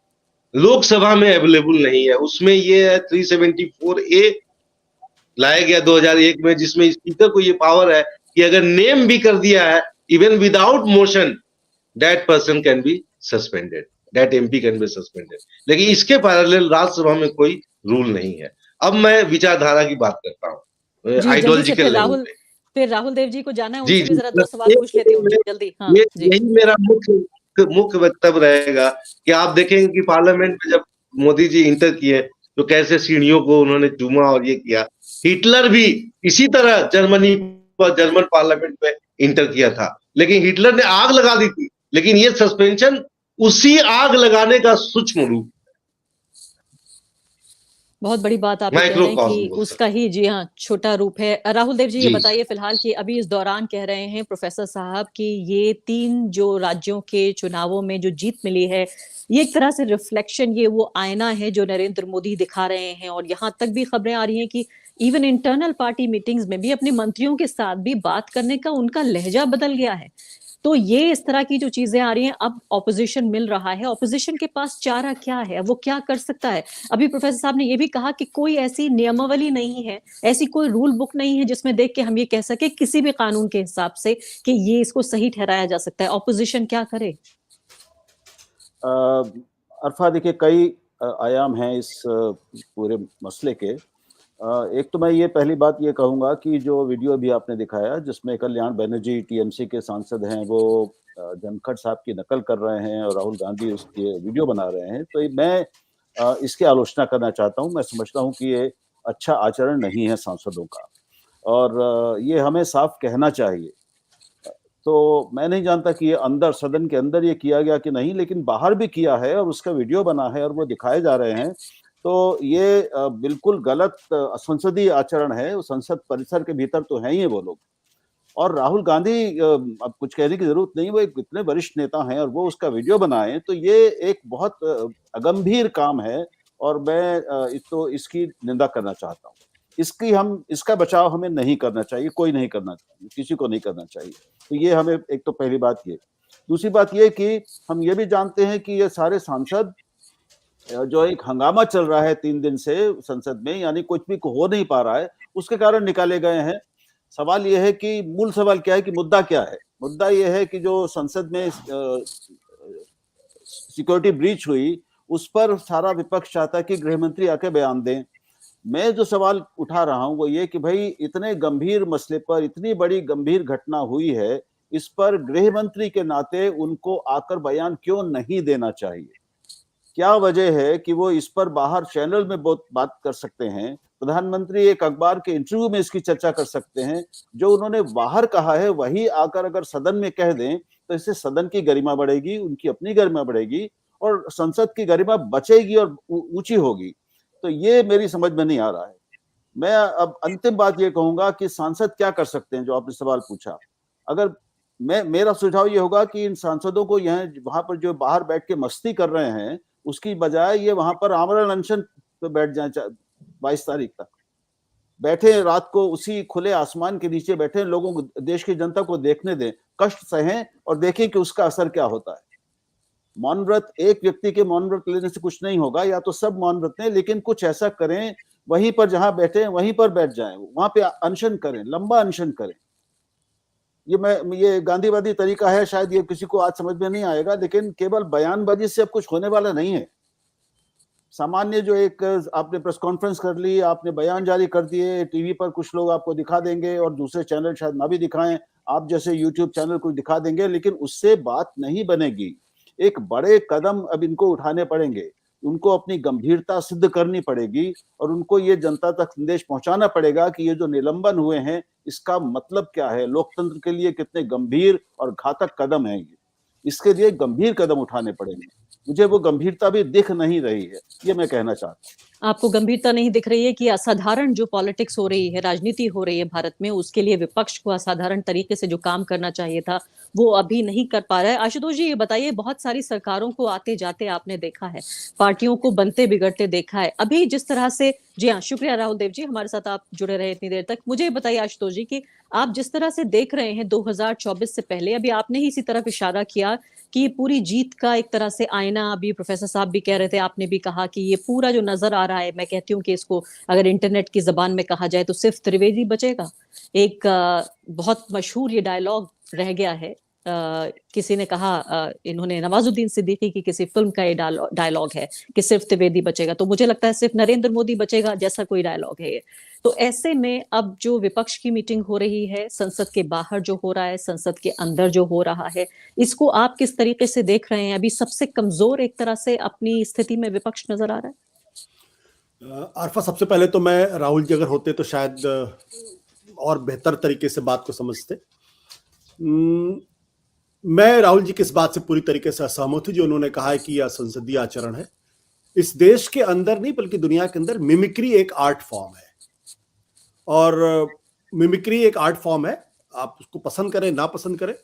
लोकसभा में अवेलेबल नहीं है। उसमें ये है 374A लाया गया 2001 में, जिसमें स्पीकर को ये पावर है कि अगर नेम भी कर दिया है even without motion, that person can be suspended, that MP can be suspended. लेकिन इसके पैरेलल राज्यसभा में कोई रूल नहीं है। अब मैं विचारधारा की बात करता हूँ, जी, जल्दी से आइडियोलॉजिकल फिर लेवल पे। फिर राहुल देव जी को जाना है, जी उनसे भी जी, जरा 2 सवाल पूछ लेती हूँ जल्दी। हाँ ये जी। यही मेरा मुख्य वक्तव्य रहेगा कि आप देखेंगे कि पार्लियामेंट में जब मोदी जी इंटर किए तो कैसे सीढ़ियों को उन्होंने चूमा और ये किया। हिटलर भी इसी तरह जर्मन पार्लियामेंट में इंटर किया था, लेकिन हिटलर ने आग लगा दी थी, लेकिन ये सस्पेंशन उसी आग लगाने का सूक्ष्म रूप, बहुत बड़ी बात आप ये कह रहे हैं कि उसका ही, जी हाँ, छोटा रूप है। राहुल देव जी, ये बताइए फिलहाल कि अभी इस दौरान कह रहे हैं प्रोफेसर साहब कि ये 3 जो राज्यों के चुनावों में जो जीत मिली है, ये एक तरह से रिफ्लेक्शन, ये वो आईना है जो नरेंद्र मोदी दिखा रहे हैं। और यहाँ तक भी खबरें आ रही हैं कि इवन इंटरनल पार्टी मीटिंग्स में भी अपने मंत्रियों के साथ भी बात करने का उनका लहजा बदल गया है। तो ये इस तरह की जो चीजें आ रही हैं, अब ऑपोजिशन मिल रहा है, ऑपोजिशन के पास चारा क्या है, वो क्या कर सकता है? अभी प्रोफेसर साहब ने ये भी कहा कि कोई ऐसी नियमावली नहीं है, ऐसी कोई रूल बुक नहीं है जिसमें देख के हम ये कह सके किसी भी कानून के हिसाब से कि ये इसको सही ठहराया जा सकता है। ऑपोजिशन क्या करे? अरफा, देखिए कई आयाम हैं इस पूरे मसले के। एक तो मैं ये पहली बात ये कहूँगा कि जो वीडियो भी आपने दिखाया जिसमें कल्याण बनर्जी टीएमसी के सांसद हैं, वो धनखड़ साहब की नकल कर रहे हैं और राहुल गांधी उसके वीडियो बना रहे हैं, तो मैं इसकी आलोचना करना चाहता हूँ। मैं समझता हूँ कि ये अच्छा आचरण नहीं है सांसदों का, और ये हमें साफ कहना चाहिए। तो मैं नहीं जानता कि ये अंदर सदन के अंदर ये किया गया कि नहीं, लेकिन बाहर भी किया है और उसका वीडियो बना है और वो दिखाए जा रहे हैं, तो ये बिल्कुल गलत असंसदीय आचरण है। संसद परिसर के भीतर तो हैं ही वो लोग। और राहुल गांधी, अब कुछ कहने की जरूरत नहीं, वो एक इतने वरिष्ठ नेता हैं और वो उसका वीडियो बनाएं, तो ये एक बहुत अगंभीर काम है और मैं तो इसकी निंदा करना चाहता हूँ। इसका बचाव हमें नहीं करना चाहिए, कोई नहीं करना चाहिए, किसी को नहीं करना चाहिए। तो ये हमें, एक तो पहली बात ये। दूसरी बात ये कि हम ये भी जानते हैं कि ये सारे सांसद, जो एक हंगामा चल रहा है 3 दिन से संसद में, यानी कुछ भी हो नहीं पा रहा है, उसके कारण निकाले गए हैं। सवाल ये है कि मूल सवाल क्या है कि मुद्दा क्या है? मुद्दा ये है कि जो संसद में सिक्योरिटी ब्रीच हुई, उस पर सारा विपक्ष चाहता है कि गृह मंत्री आके बयान दें। मैं जो सवाल उठा रहा हूं वो ये कि भाई, इतने गंभीर मसले पर इतनी बड़ी गंभीर घटना हुई है, इस पर गृह मंत्री के नाते उनको आकर बयान क्यों नहीं देना चाहिए? क्या वजह है कि वो इस पर बाहर चैनल में बहुत बात कर सकते हैं, प्रधानमंत्री एक अखबार के इंटरव्यू में इसकी चर्चा कर सकते हैं, जो उन्होंने बाहर कहा है वही आकर अगर सदन में कह दें तो इससे सदन की गरिमा बढ़ेगी, उनकी अपनी गरिमा बढ़ेगी और संसद की गरिमा बचेगी और ऊंची होगी। तो ये मेरी समझ में नहीं आ रहा है। मैं अब अंतिम बात ये कहूंगा कि सांसद क्या कर सकते हैं, जो आपने सवाल पूछा। अगर मेरा सुझाव ये होगा कि इन सांसदों को वहां पर जो बाहर बैठ के मस्ती कर रहे हैं, उसकी बजाय ये वहां पर आमरण अनशन पे बैठ जाए। 22 तारीख तक बैठे, रात को उसी खुले आसमान के नीचे बैठे, लोगों को, देश की जनता को देखने दें, कष्ट सहें और देखें कि उसका असर क्या होता है। मौन व्रत, एक व्यक्ति के मौन व्रत लेने से कुछ नहीं होगा, या तो सब मौन व्रत लें, लेकिन कुछ ऐसा करें, वहीं पर जहां बैठे वहीं पर बैठ जाएं, वहां पे अनशन करें, लंबा अनशन करें। ये गांधीवादी तरीका है, शायद ये किसी को आज समझ में नहीं आएगा, लेकिन केवल बयानबाजी से अब कुछ होने वाला नहीं है। सामान्य जो एक आपने प्रेस कॉन्फ्रेंस कर ली, आपने बयान जारी कर दिए, टीवी पर कुछ लोग आपको दिखा देंगे और दूसरे चैनल शायद ना भी दिखाएं, आप जैसे यूट्यूब चैनल कुछ दिखा देंगे, लेकिन उससे बात नहीं बनेगी। एक बड़े कदम अब इनको उठाने पड़ेंगे, उनको अपनी गंभीरता सिद्ध करनी पड़ेगी और उनको ये जनता तक संदेश पहुंचाना पड़ेगा कि ये जो निलंबन हुए हैं, इसका मतलब क्या है, लोकतंत्र के लिए कितने गंभीर और घातक कदम है ये। इसके लिए गंभीर कदम उठाने पड़ेंगे। मुझे वो गंभीरता भी दिख नहीं रही है, ये मैं कहना चाहता हूँ। आपको गंभीरता नहीं दिख रही है कि असाधारण जो पॉलिटिक्स हो रही है, राजनीति हो रही है भारत में, उसके लिए विपक्ष को असाधारण तरीके से जो काम करना चाहिए था वो अभी नहीं कर पा रहा है। आशुतोष जी, ये बताइए, बहुत सारी सरकारों को आते जाते आपने देखा है, पार्टियों को बनते बिगड़ते देखा है। अभी जिस तरह से, जी हाँ, शुक्रिया राहुल देव जी, हमारे साथ आप जुड़े रहे इतनी देर तक। मुझे बताइए आशुतोष जी कि आप जिस तरह से देख रहे हैं 2024 से पहले, अभी आपने ही इसी तरफ इशारा किया कि पूरी जीत का एक तरह से आईना, अभी प्रोफेसर साहब भी कह रहे थे, आपने भी कहा कि ये पूरा जो नजर आ रहा है, मैं कहती हूँ कि इसको अगर इंटरनेट की जबान में कहा जाए तो सिर्फ त्रिवेदी बचेगा। एक बहुत मशहूर ये डायलॉग रह गया है। किसी ने कहा, इन्होंने नवाजुद्दीन सिद्दीकी की किसी फिल्म का ये डायलॉग है कि सिर्फ त्रिवेदी बचेगा, तो मुझे लगता है सिर्फ नरेंद्र मोदी बचेगा जैसा कोई डायलॉग है ये। तो ऐसे में अब जो विपक्ष की मीटिंग हो रही है, संसद के बाहर जो हो रहा है, संसद के अंदर जो हो रहा है, इसको आप किस तरीके से देख रहे हैं? अभी सबसे कमजोर एक तरह से अपनी स्थिति में विपक्ष नजर आ रहा है। आरफा, सबसे पहले तो मैं, राहुल जी अगर होते तो शायद और बेहतर तरीके से बात को समझते। मैं राहुल जी की इस बात से पूरी तरीके से असहमत हूं जो उन्होंने कहा है कि यह संसदीय आचरण है। इस देश के अंदर नहीं बल्कि दुनिया के अंदर मिमिक्री एक आर्ट फॉर्म है, और मिमिक्री एक आर्ट फॉर्म है, आप उसको पसंद करें ना पसंद करें।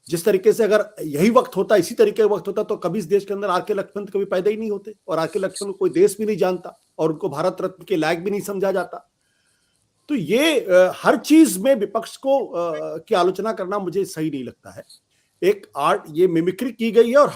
जिस तरीके से अगर यही वक्त होता, इसी तरीके का वक्त होता, तो कभी इस देश के अंदर आर के लक्ष्मण कभी पैदा ही नहीं होते, और आर के लक्ष्मण को कोई देश भी नहीं जानता और उनको भारत रत्न के लायक भी नहीं समझा जाता। तो ये हर चीज में विपक्ष को की आलोचना करना मुझे सही नहीं लगता है। एक आर्ट, ये मिमिक्री की गई है, और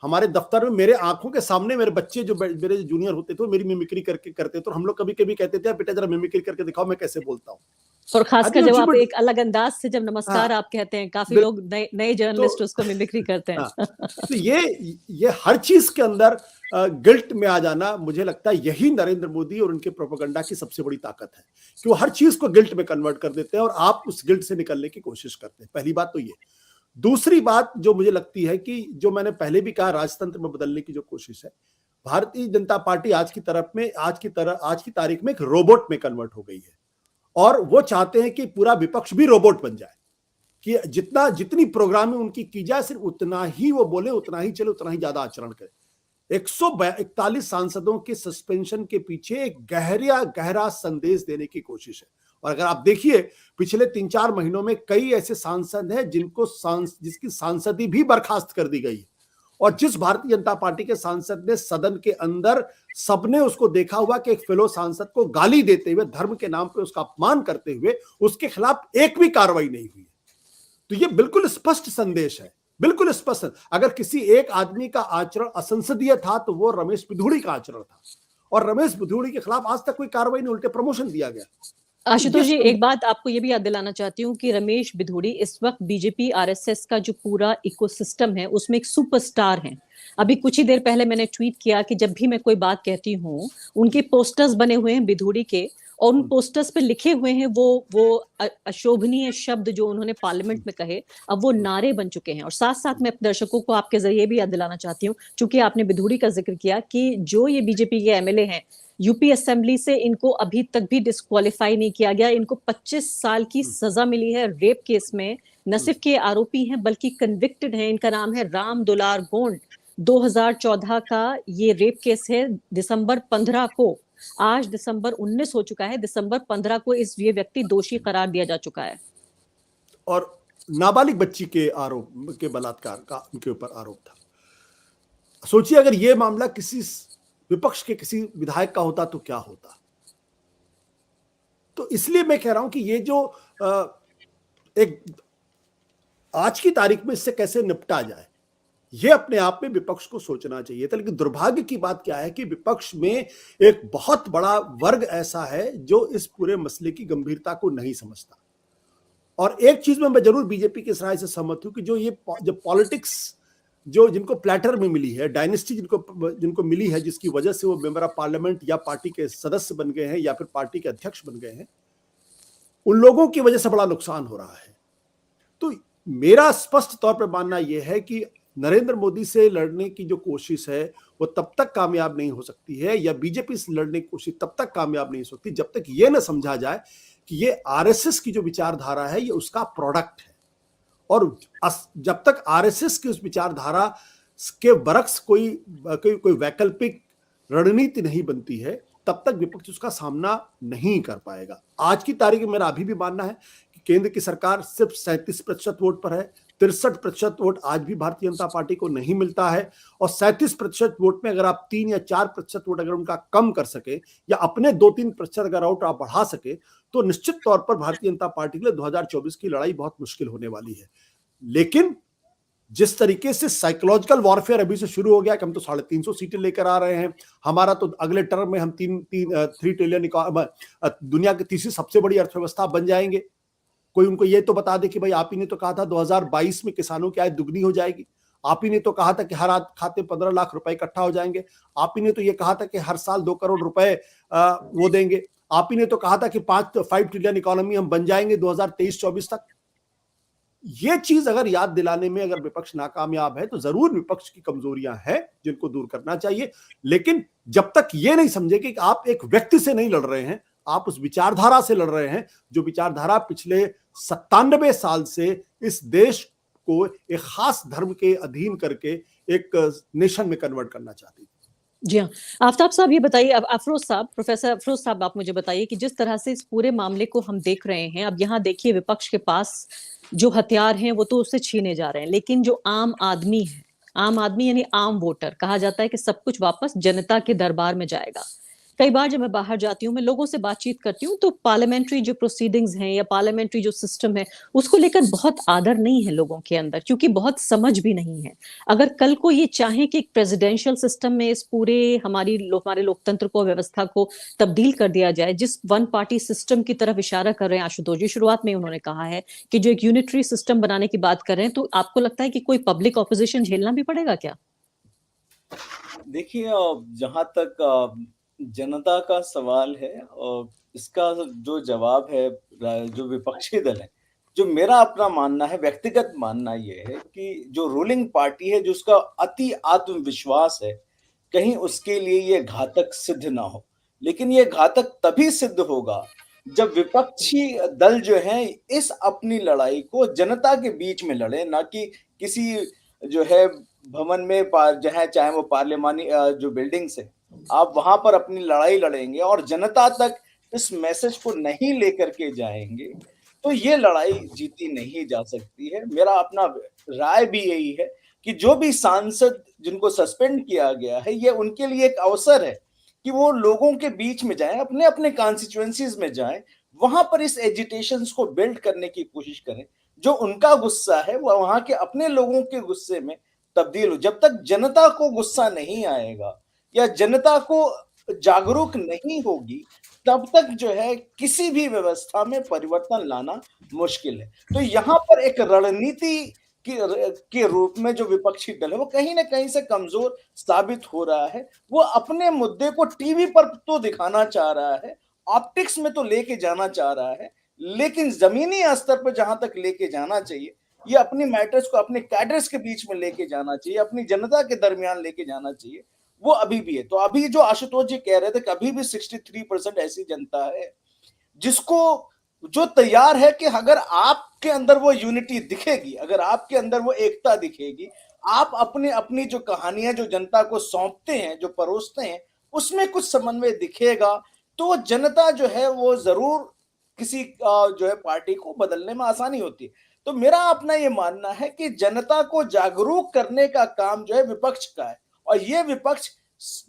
हमारे दफ्तर में मेरे आंखों के सामने मेरे बच्चे जो मेरे जूनियर होते थे, मेरी मिमिक्री करके करते थे, और हम लोग कभी कभी कहते थे बेटा जरा मिमिक्री करके दिखाओ मैं कैसे बोलता हूँ। और खासकर जब आप एक अलग अंदाज से जब नमस्कार आप कहते हैं, काफी लोग नए जर्नलिस्ट उसको मिमिक्री करते हैं। तो ये हर चीज के अंदर गिल्ट में आ जाना, मुझे लगता है यही नरेंद्र मोदी और उनके प्रोपेगेंडा की सबसे बड़ी ताकत है कि वो हर चीज को गिल्ट में कन्वर्ट कर देते हैं और आप उस गिल्ट से निकलने की कोशिश करते हैं। पहली बात तो ये। दूसरी बात जो मुझे लगती है कि जो मैंने पहले भी कहा, राजतंत्र में बदलने की जो कोशिश है, भारतीय जनता पार्टी आज की तारीख में एक रोबोट में कन्वर्ट हो गई है, और वो चाहते हैं कि पूरा विपक्ष भी रोबोट बन जाए, कि जितनी प्रोग्रामिंग उनकी की जाए सिर्फ उतना ही वो बोले, उतना ही चले, उतना ही ज्यादा आचरण करे। 141 सांसदों के सस्पेंशन के पीछे एक गहरा संदेश देने की कोशिश है। और अगर आप देखिए पिछले 3-4 महीनों में कई ऐसे सांसद हैं जिसकी सांसदी भी बर्खास्त कर दी गई है, और जिस भारतीय जनता पार्टी के सांसद ने सदन के अंदर सबने उसको देखा हुआ कि एक फेलो सांसद को गाली देते हुए, धर्म के नाम पे उसका अपमान करते हुए उसके खिलाफ एक भी कार्रवाई नहीं हुई। तो ये बिल्कुल स्पष्ट संदेश है, बिल्कुल स्पष्ट। अगर किसी एक आदमी का आचरण असंसदीय था तो वो रमेश बिधूड़ी का आचरण था, और रमेश बिधूड़ी के खिलाफ आज तक कोई कार्रवाई नहीं, उल्टे प्रमोशन दिया गया। आशुतोष जी, एक बात आपको ये भी याद दिलाना चाहती हूँ कि रमेश बिधूड़ी इस वक्त बीजेपी आरएसएस का जो पूरा इकोसिस्टम है उसमें एक सुपरस्टार हैं। अभी कुछ ही देर पहले मैंने ट्वीट किया कि जब भी मैं कोई बात कहती हूँ, उनके पोस्टर्स बने हुए हैं बिधूड़ी के, और उन पोस्टर्स पे लिखे हुए हैं वो अशोभनीय शब्द जो उन्होंने पार्लियामेंट में कहे, अब वो नारे बन चुके हैं। और साथ साथ मैं अपने दर्शकों को आपके जरिए भी याद दिलाना चाहती हूँ, चूंकि आपने बिधूड़ी का जिक्र किया, कि जो ये बीजेपी के एमएलए हैं, यूपी असेंबली से इनको अभी तक भी डिस्क्वालीफाई नहीं किया गया। इनको 25 साल की सजा मिली है रेप केस में। न सिर्फ के आरोपी हैं बल्कि कन्विक्टेड हैं। इनका नाम है राम दुलार गोंड। 2014 का ये रेप केस है। दिसंबर 15 को, आज दिसंबर 19 हो चुका है, दिसंबर 15 को ये व्यक्ति दोषी करार दिया जा चुका है। और नाबालिग बच्ची के आरोप के बलात्कार का उनके ऊपर आरोप था। सोचिए अगर ये मामला किसी विपक्ष के किसी विधायक का होता तो क्या होता। तो इसलिए मैं कह रहा हूं कि ये जो एक आज की तारीख में इससे कैसे निपटा जाए, ये अपने आप में विपक्ष को सोचना चाहिए था। लेकिन दुर्भाग्य की बात क्या है कि विपक्ष में एक बहुत बड़ा वर्ग ऐसा है जो इस पूरे मसले की गंभीरता को नहीं समझता। और एक चीज में मैं जरूर बीजेपी की इस राय से सहमत हूं कि जो पॉलिटिक्स जिनको प्लेटर में मिली है, डायनेस्टी जिनको मिली है, जिसकी वजह से वो मेंबर ऑफ पार्लियामेंट या पार्टी के सदस्य बन गए हैं या फिर पार्टी के अध्यक्ष बन गए हैं, उन लोगों की वजह से बड़ा नुकसान हो रहा है। तो मेरा स्पष्ट तौर पर मानना यह है कि नरेंद्र मोदी से लड़ने की जो कोशिश है वो तब तक कामयाब नहीं हो सकती है, या बीजेपी से लड़ने की कोशिश तब तक कामयाब नहीं हो सकती जब तक ये न समझा जाए कि ये आरएसएस की जो विचारधारा है ये उसका प्रोडक्ट है। और जब तक आरएसएस की उस विचारधारा के बरक्स कोई वैकल्पिक रणनीति नहीं बनती है, तब तक विपक्ष उसका सामना नहीं कर पाएगा। आज की तारीख में मेरा अभी भी मानना है कि केंद्र की सरकार सिर्फ 37% वोट पर है। 63% वोट आज भी भारतीय जनता पार्टी को नहीं मिलता है, और 37% वोट में अगर आप 3 या 4% वोट अगर उनका कम कर सके, या अपने 2-3% अगर वोट आप बढ़ा सके, तो निश्चित तौर पर भारतीय जनता पार्टी के लिए 2024 की लड़ाई बहुत मुश्किल होने वाली है। लेकिन जिस तरीके से साइकोलॉजिकल वॉरफेयर अभी से शुरू हो गया कि हम तो 350 सीटें लेकर आ रहे हैं, हमारा तो अगले टर्म में हम 3 ट्रिलियन दुनिया की तीसरी सबसे बड़ी अर्थव्यवस्था बन जाएंगे। कोई उनको ये तो बता दे कि भाई आप ही ने तो कहा था 2022 में किसानों की आय दुगनी हो जाएगी, आप ही ने तो कहा था कि हर खाते 15 लाख रुपए इकट्ठा हो जाएंगे, आप ही ने तो ये कहा था कि हर साल 2 करोड़ रुपए वो देंगे, आप ही ने तो कहा था कि 5 ट्रिलियन इकोनॉमी हम बन जाएंगे 2023-24 तक। ये चीज अगर याद दिलाने में अगर विपक्ष नाकामयाब है तो जरूर विपक्ष की कमजोरियां हैं जिनको दूर करना चाहिए, लेकिन जब तक ये नहीं समझे कि आप एक व्यक्ति से नहीं लड़ रहे हैं, आप उस विचारधारा से लड़ रहे हैं जो विचारधारा पिछले 97 साल से इस देश को एक खास धर्म के अधीन करके एक नेशन में कन्वर्ट करना चाहती है। जी हाँ, आफ्ताब साहब ये बताइए, अब अफरोज साहब, प्रोफेसर अफरोज साहब, आप मुझे बताइए कि जिस तरह से इस पूरे मामले को हम देख रहे हैं, अब यहाँ देखिए विपक्ष के पास जो हथियार हैं वो तो उससे छीने जा रहे हैं, लेकिन जो आम आदमी है, आम आदमी यानी आम वोटर, कहा जाता है कि सब कुछ वापस जनता के दरबार में जाएगा। कई बार जब मैं बाहर जाती हूँ, मैं लोगों से बातचीत करती हूँ, तो पार्लियामेंट्री जो प्रोसीडिंग्स हैं या पार्लियामेंट्री जो सिस्टम है उसको लेकर बहुत आदर नहीं है लोगों के अंदर, क्योंकि बहुत समझ भी नहीं है। अगर कल को ये चाहें कि एक प्रेसिडेंशियल सिस्टम में इस पूरे हमारे लोकतंत्र को, व्यवस्था को तब्दील कर दिया जाए, जिस वन पार्टी सिस्टम की तरफ इशारा कर रहे हैं आशुतोष जी, शुरुआत में उन्होंने कहा है कि जो एक यूनिटरी सिस्टम बनाने की बात कर रहे हैं, तो आपको लगता है कि कोई पब्लिक ऑपोजिशन झेलना भी पड़ेगा क्या? देखिए, जहां तक जनता का सवाल है और इसका जो जवाब है, जो विपक्षी दल है, जो मेरा अपना मानना है, व्यक्तिगत मानना ये है कि जो रूलिंग पार्टी है, जो उसका अति आत्मविश्वास है, कहीं उसके लिए ये घातक सिद्ध ना हो। लेकिन ये घातक तभी सिद्ध होगा जब विपक्षी दल जो है इस अपनी लड़ाई को जनता के बीच में लड़े, ना कि किसी जो है भवन में, जहाँ चाहे वो पार्लियामानी जो बिल्डिंग्स है, आप वहां पर अपनी लड़ाई लड़ेंगे और जनता तक इस मैसेज को नहीं लेकर के जाएंगे, तो ये लड़ाई जीती नहीं जा सकती है। मेरा अपना राय भी यही है कि जो भी सांसद जिनको सस्पेंड किया गया है, ये उनके लिए एक अवसर है कि वो लोगों के बीच में जाएं, अपने अपने कॉन्स्टिट्यूएंसीज में जाएं, वहां पर इस एजिटेशंस को बिल्ड करने की कोशिश करें। जो उनका गुस्सा है वो वहां के अपने लोगों के गुस्से में तब्दील हो। जब तक जनता को गुस्सा नहीं आएगा या जनता को जागरूक नहीं होगी, तब तक जो है किसी भी व्यवस्था में परिवर्तन लाना मुश्किल है। तो यहाँ पर एक रणनीति के रूप में जो विपक्षी दल है वो कहीं ना कहीं से कमजोर साबित हो रहा है। वो अपने मुद्दे को टीवी पर तो दिखाना चाह रहा है, ऑप्टिक्स में तो लेके जाना चाह रहा है, लेकिन जमीनी स्तर पर जहां तक लेके जाना चाहिए, ये अपनी मैटर्स को अपने कैडर्स के बीच में लेके जाना चाहिए, अपनी जनता के दरमियान लेके जाना चाहिए, वो अभी भी है। तो अभी जो आशुतोष जी कह रहे थे कि अभी भी 63% ऐसी जनता है जिसको, जो तैयार है कि अगर आपके अंदर वो यूनिटी दिखेगी, अगर आपके अंदर वो एकता दिखेगी, आप अपनी अपनी जो कहानियां जो जनता को सौंपते हैं, जो परोसते हैं, उसमें कुछ समन्वय दिखेगा, तो जनता जो है वो जरूर किसी जो है पार्टी को बदलने में आसानी होती है। तो मेरा अपना ये मानना है कि जनता को जागरूक करने का काम जो है विपक्ष का है, और ये विपक्ष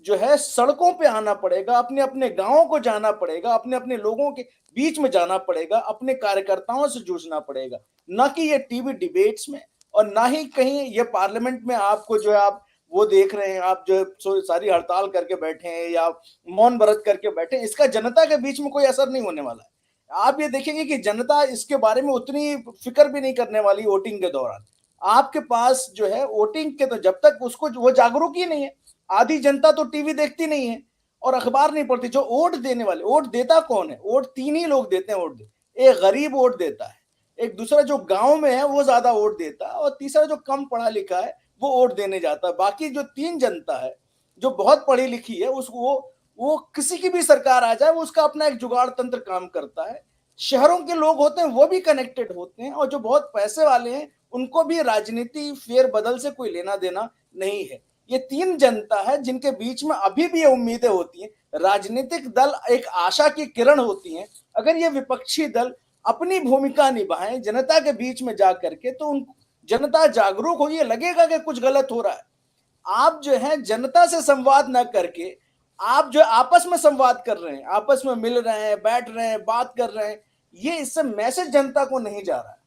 जो है सड़कों पे आना पड़ेगा, अपने अपने गांवों को जाना पड़ेगा, अपने अपने लोगों के बीच में जाना पड़ेगा, अपने कार्यकर्ताओं से जूझना पड़ेगा, ना कि ये टीवी डिबेट्स में, और ना ही कहीं ये पार्लियामेंट में आपको जो है आप वो देख रहे हैं, आप जो सारी हड़ताल करके बैठे हैं या मौन व्रत करके बैठे हैं, इसका जनता के बीच में कोई असर नहीं होने वाला है। आप ये देखेंगे कि जनता इसके बारे में उतनी फिक्र भी नहीं करने वाली वोटिंग के दौरान। आपके पास जो है वोटिंग के, तो जब तक उसको वो जागरूक ही नहीं है, आधी जनता तो टीवी देखती नहीं है और अखबार नहीं पढ़ती। जो वोट देने वाले, वोट देता कौन है? वोट 3 ही लोग देते हैं वोट। एक गरीब वोट देता है, एक दूसरा जो गांव में है वो ज्यादा वोट देता है, और तीसरा जो कम पढ़ा लिखा है वो वोट देने जाता है। बाकी जो 3 जनता है जो बहुत पढ़ी लिखी है, उसको वो किसी की भी सरकार आ जाए वो उसका अपना एक जुगाड़ तंत्र काम करता है। शहरों के लोग होते हैं वो भी कनेक्टेड होते हैं, और जो बहुत पैसे वाले हैं उनको भी राजनीति फेर बदल से कोई लेना देना नहीं है। ये 3 जनता है जिनके बीच में अभी भी ये उम्मीदें होती हैं। राजनीतिक दल एक आशा की किरण होती हैं। अगर ये विपक्षी दल अपनी भूमिका निभाएं जनता के बीच में जा करके, तो उन जनता जागरूक हो, ये लगेगा कि कुछ गलत हो रहा है। आप जो है जनता से संवाद ना करके आप जो आपस में संवाद कर रहे हैं, आपस में मिल रहे हैं, बैठ रहे हैं, बात कर रहे हैं, ये इससे मैसेज जनता को नहीं जा रहा है।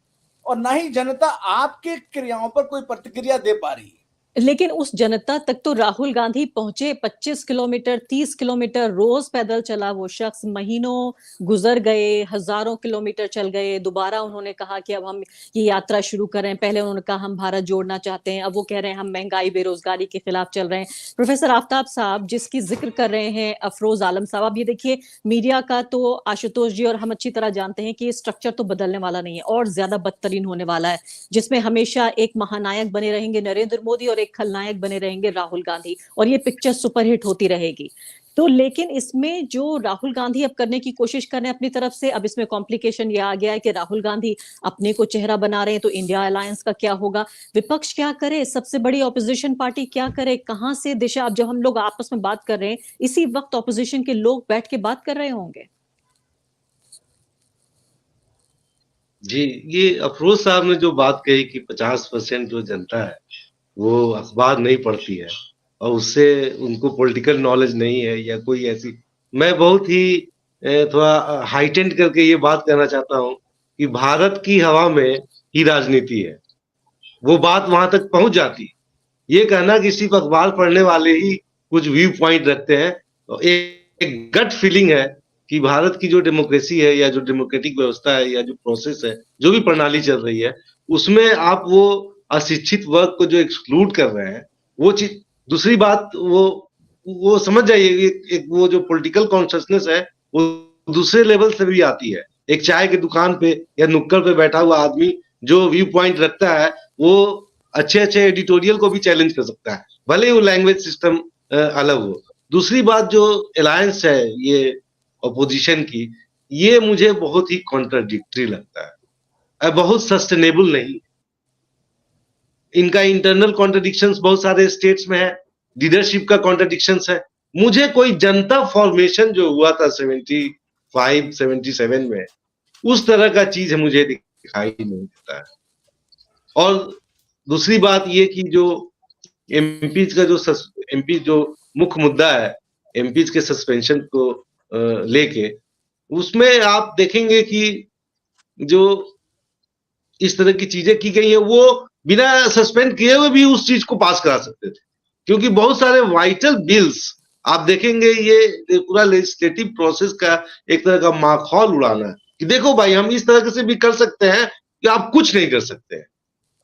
और ना ही जनता आपके क्रियाओं पर कोई प्रतिक्रिया दे पा रही है। लेकिन उस जनता तक तो राहुल गांधी पहुंचे। 25 किलोमीटर 30 किलोमीटर रोज पैदल चला वो शख्स, महीनों गुजर गए, हजारों किलोमीटर चल गए, दोबारा उन्होंने कहा कि अब हम ये यात्रा शुरू करें। पहले उन्होंने कहा हम भारत जोड़ना चाहते हैं, अब वो कह रहे हैं हम महंगाई बेरोजगारी के खिलाफ चल रहे हैं। प्रोफेसर आफ्ताब साहब, जिसकी जिक्र कर रहे हैं अफरोज आलम साहब, अब ये देखिए मीडिया का तो आशुतोष जी और हम अच्छी तरह जानते हैं कि ये स्ट्रक्चर तो बदलने वाला नहीं है और ज्यादा बदतरीन होने वाला है, जिसमें हमेशा एक महानायक बने रहेंगे नरेंद्र मोदी और एक खलनायक बने रहेंगे राहुल गांधी, और ये पिक्चर सुपरहिट होती रहेगी। तो लेकिन इसमें जो राहुल गांधी अब करने की कोशिश कर रहे हैं अपनी तरफ से, अब इसमें कॉम्प्लिकेशन ये आ गया है कि राहुल गांधी अपने को चेहरा बना रहे हैं, तो इंडिया अलायंस का क्या होगा, विपक्ष क्या करे, सबसे बड़ी ऑपोजिशन पार्टी क्या करे, कहां से दिशा। अब जब हम लोग आपस में बात कर रहे हैं, इसी वक्त ऑपोजिशन के लोग बैठ के बात कर रहे होंगे। जी, ये अफरोज साहब ने जो बात कही कि 50% जो जनता है वो अखबार नहीं पढ़ती है और उससे उनको पॉलिटिकल नॉलेज नहीं है या कोई ऐसी, मैं बहुत ही थोड़ा हाइटेंड करके ये बात कहना चाहता हूँ कि भारत की हवा में ही राजनीति है, वो बात वहां तक पहुंच जाती है। ये कहना कि सिर्फ अखबार पढ़ने वाले ही कुछ व्यू पॉइंट रखते हैं, तो एक गट फीलिंग है कि भारत की जो डेमोक्रेसी है या जो डेमोक्रेटिक व्यवस्था है या जो प्रोसेस है, जो भी प्रणाली चल रही है, उसमें आप वो अशिक्षित वर्ग को जो एक्सक्लूड कर रहे हैं वो चीज। दूसरी बात, वो समझ जाइए, एक वो जो पॉलिटिकल कॉन्शियसनेस है वो दूसरे लेवल से भी आती है। एक चाय की दुकान पे या नुक्कड़ पे बैठा हुआ आदमी जो व्यू पॉइंट रखता है वो अच्छे एडिटोरियल को भी चैलेंज कर सकता है, भले ही वो लैंग्वेज सिस्टम अलग हो। दूसरी बात, जो अलायंस है ये अपोजिशन की, ये मुझे बहुत ही कॉन्ट्राडिक्टरी लगता है, बहुत सस्टेनेबल नहीं। इनका इंटरनल कॉन्ट्रडिक्शंस बहुत सारे स्टेट्स में है, लीडरशिप का कॉन्ट्रडिक्शंस है। मुझे कोई जनता फॉर्मेशन जो हुआ था 75-77 में, उस तरह का चीज मुझे दिखाई नहीं देता है। और दूसरी बात ये कि जो एमपीज का जो मुख्य मुद्दा है, एमपीज के सस्पेंशन को लेके, उसमें आप देखेंगे कि जो इस तरह की चीजें की गई है वो बिना सस्पेंड किए हुए भी उस चीज को पास करा सकते थे, क्योंकि बहुत सारे वाइटल बिल्स आप देखेंगे, ये पूरा लेजिस्लेटिव प्रोसेस का एक तरह का माखौल उड़ाना है कि देखो भाई हम इस तरह से भी कर सकते हैं कि आप कुछ नहीं कर सकते हैं।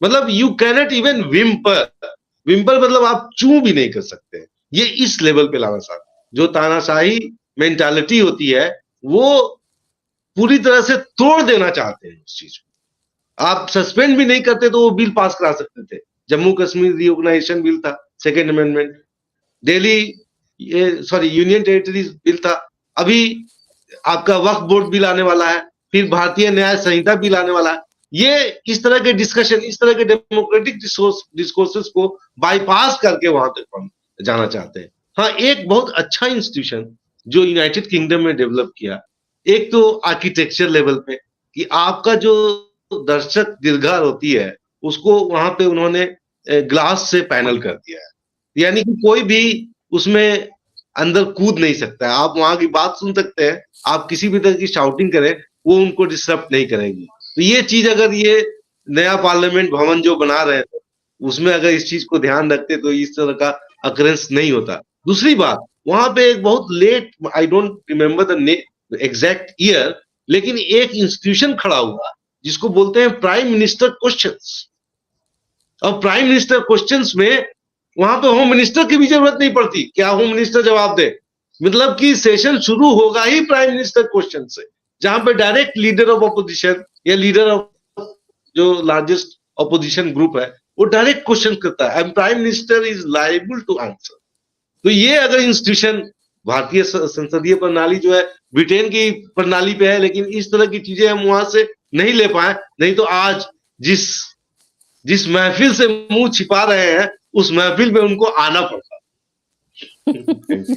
मतलब यू कैनॉट इवन विम्पर मतलब आप चू भी नहीं कर सकते। ये इस लेवल पे लाना चाहते, जो तानाशाही मेंटालिटी होती है वो पूरी तरह से तोड़ देना चाहते हैं उस चीज को। आप सस्पेंड भी नहीं करते तो वो बिल पास करा सकते थे। जम्मू कश्मीर रिऑर्गेनाइजेशन बिल था, second amendment, union territories bill था, अभी आपका वक्फ बोर्ड बिल आने वाला है, फिर भारतीय न्याय संहिता बिल आने वाला है। ये इस तरह के डिस्कशन, इस तरह के डेमोक्रेटिक डिस्कोर्सेस को बाईपास करके वहां तक हम जाना चाहते हैं। हाँ, एक बहुत अच्छा इंस्टीट्यूशन जो यूनाइटेड किंगडम में डेवलप किया, एक तो आर्किटेक्चर लेवल पे कि आपका जो दर्शक दीर्घा होती है उसको वहां पे उन्होंने ग्लास से पैनल कर दिया है, यानी कि कोई भी उसमें अंदर कूद नहीं सकता है। आप वहां की बात सुन सकते हैं, आप किसी भी तरह की शाउटिंग करें वो उनको डिस्टर्ब नहीं करेगी। तो ये चीज, अगर ये नया पार्लियामेंट भवन जो बना रहे हैं उसमें अगर इस चीज को ध्यान रखते तो इस तरह का अकरेंस नहीं होता। दूसरी बात, वहां पे एक बहुत late, I don't remember the exact year, लेकिन एक इंस्टीट्यूशन खड़ा हुआ जिसको बोलते हैं प्राइम मिनिस्टर क्वेश्चंस। और प्राइम मिनिस्टर क्वेश्चंस में वहां पे होम मिनिस्टर की भी जरूरत नहीं पड़ती, क्या होम मिनिस्टर जवाब दे, मतलब कि सेशन शुरू होगा ही प्राइम मिनिस्टर क्वेश्चन से, जहां पे डायरेक्ट लीडर ऑफ अपोजिशन या लीडर ऑफ जो लार्जेस्ट अपोजिशन ग्रुप है वो डायरेक्ट क्वेश्चन करता है and prime minister is liable to answer. तो ये अगर इंस्टीट्यूशन, भारतीय संसदीय प्रणाली जो है ब्रिटेन की प्रणाली पे है, लेकिन इस तरह की चीजें हम वहां से नहीं ले पाए, नहीं तो आज जिस महफिल से मुंह छिपा रहे हैं उस महफिल में उनको आना पड़ता। Thank you.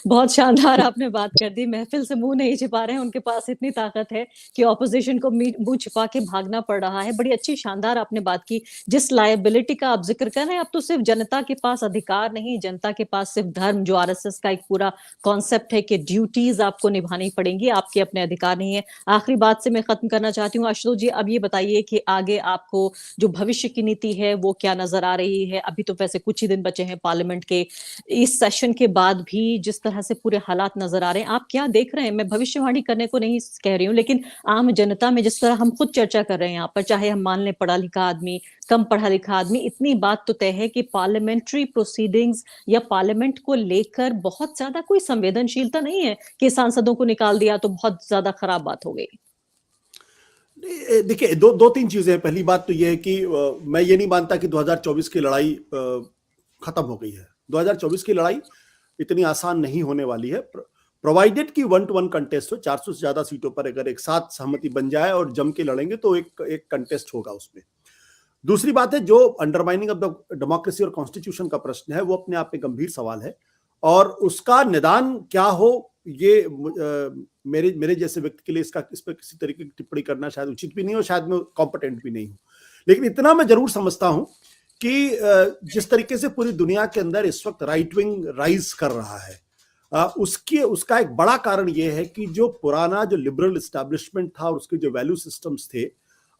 बहुत शानदार आपने बात कर दी। महफ़िल से मुँह नहीं छिपा रहे हैं, उनके पास इतनी ताकत है कि ऑपोज़िशन को मुँह छिपा के भागना पड़ रहा है। बड़ी अच्छी शानदार आपने बात की। जिस लायबिलिटी का आप ज़िक्र कर रहे हैं, अब तो सिर्फ़ जनता के पास अधिकार नहीं, जनता के पास सिर्फ़ धर्म, जो आरएसएस का एक पूरा कॉन्सेप्ट है कि ड्यूटीज़ आपको निभानी पड़ेंगी, आपके अपने अधिकार नहीं है। आखिरी बात से मैं ख़त्म करना चाहती हूँ, आशुतोष जी, अब ये बताइए कि आगे आपको जो भविष्य की नीति है, वो क्या नज़र आ रही है? अभी तो वैसे कुछ ही दिन बचे हैं पार्लियामेंट के। इस सेशन के बाद भी जिस तरह से पूरे हालात नजर आ रहे हैं, आप क्या देख रहे हैं? मैं भविष्यवाणी करने को नहीं कह रही हूँ, लेकिन आम जनता में जिस तरह हम खुद चर्चा कर रहे हैं यहाँ पर, चाहे हम मान लें पढ़ा लिखा आदमी, कम पढ़ा लिखा आदमी, इतनी बात तो तय है कि पार्लियामेंट्री प्रोसीडिंग्स या पार्लियामेंट को लेकर बहुत ज्यादा कोई संवेदनशीलता नहीं है कि सांसदों को निकाल दिया तो बहुत ज्यादा खराब बात हो गई। देखिए, दो तीन चीजें हैं। पहली बात तो यह है कि मैं ये नहीं मानता कि 2024 की लड़ाई खत्म हो गई है। 2024 की लड़ाई इतनी आसान नहीं होने वाली है, प्रोवाइडेड कि 1-to-1 कंटेस्ट हो। 400 से ज्यादा सीटों पर अगर एक साथ सहमति बन जाए और जम के लड़ेंगे तो एक कंटेस्ट होगा उसमें। दूसरी बात है, जो अंडरमाइनिंग ऑफ द डेमोक्रेसी और कॉन्स्टिट्यूशन का प्रश्न है, वो अपने आप में गंभीर सवाल है और उसका निदान क्या हो, ये मेरे जैसे व्यक्ति के लिए इस पर किसी तरीके की टिप्पणी करना शायद उचित भी नहीं हो, शायद मैं कॉम्पिटेंट भी नहीं हूं। लेकिन इतना मैं जरूर समझता हूं कि जिस तरीके से पूरी दुनिया के अंदर इस वक्त राइट विंग राइज कर रहा है, उसका एक बड़ा कारण यह है कि जो पुराना जो लिबरल एस्टैब्लिशमेंट था और उसके जो वैल्यू सिस्टम्स थे,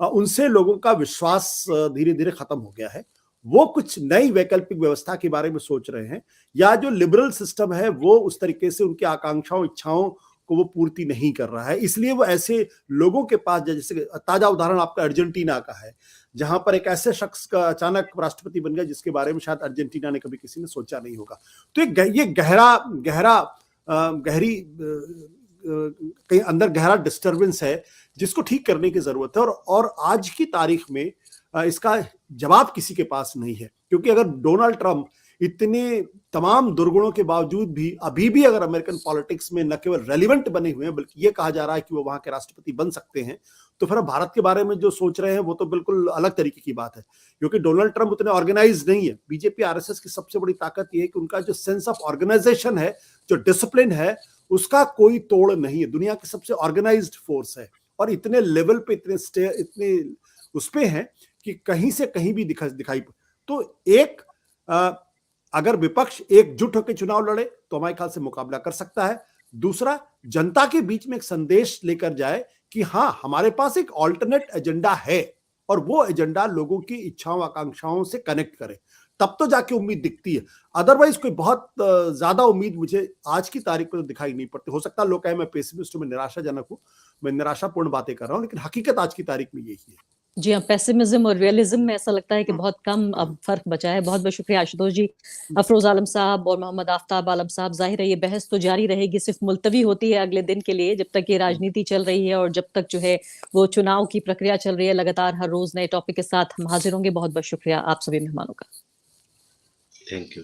उनसे लोगों का विश्वास धीरे धीरे खत्म हो गया है। वो कुछ नई वैकल्पिक व्यवस्था के बारे में सोच रहे हैं, या जो लिबरल सिस्टम है वो उस तरीके से उनकी आकांक्षाओं इच्छाओं को वो पूर्ति नहीं कर रहा है। इसलिए वो ऐसे लोगों के पास, जैसे ताजा उदाहरण आपका अर्जेंटीना का है, जहां पर एक ऐसे शख्स का अचानक राष्ट्रपति बन गया जिसके बारे में शायद अर्जेंटीना ने कभी किसी ने सोचा नहीं होगा। तो ये गहरी कहीं अंदर गहरा डिस्टर्बेंस है जिसको ठीक करने की जरूरत है। और आज की तारीख में इसका जवाब किसी के पास नहीं है, क्योंकि अगर डोनाल्ड ट्रंप इतने तमाम दुर्गुणों के बावजूद भी अभी भी अगर अमेरिकन पॉलिटिक्स में न केवल रेलिवेंट बने हुए हैं, बल्कि ये कहा जा रहा है कि वो वहां के राष्ट्रपति बन सकते हैं, तो फिर भारत के बारे में जो सोच रहे हैं वो तो बिल्कुल अलग तरीके की बात है। क्योंकि डोनाल्ड ट्रंप उतने ऑर्गेनाइज नहीं है। बीजेपी आरएसएस की सबसे बड़ी ताकत ये है कि उनका जो सेंस ऑफ ऑर्गेनाइजेशन है, जो डिसिप्लिन है, उसका कोई तोड़ नहीं है। दुनिया की सबसे ऑर्गेनाइज्ड फोर्स है और इतने लेवल पे इतने उस पे है कि कहीं से कहीं भी दिखाई। तो एक अगर विपक्ष एकजुट होकर चुनाव लड़े तो हमारे ख्याल से मुकाबला कर सकता है। दूसरा, जनता के बीच में एक संदेश लेकर जाए कि हाँ, हमारे पास एक ऑल्टरनेट एजेंडा है और वो एजेंडा लोगों की इच्छाओं आकांक्षाओं से कनेक्ट करे, तब तो जाके उम्मीद दिखती है। अदरवाइज कोई बहुत ज्यादा उम्मीद मुझे आज की तारीख पर तो दिखाई नहीं पड़ती। हो सकता है लोग कहें मैं पेसिमिस्ट हूं, मैं निराशाजनक हूं, मैं निराशापूर्ण बातें कर रहा हूं, लेकिन हकीकत आज की तारीख में यही है। जी हाँ, पेसिमिज्म और रियलिज्म में ऐसा लगता है कि बहुत कम अब फर्क बचा है। बहुत बहुत शुक्रिया आशुतोष जी, अफरोज आलम साहब और मोहम्मद आफ्ताब आलम साहब। जाहिर है ये बहस तो जारी रहेगी, सिर्फ मुलतवी होती है अगले दिन के लिए, जब तक ये राजनीति चल रही है और जब तक जो है वो चुनाव की प्रक्रिया चल रही है। लगातार हर रोज नए टॉपिक के साथ हम हाजिर होंगे। बहुत बहुत शुक्रिया आप सभी मेहमानों का। Thank you.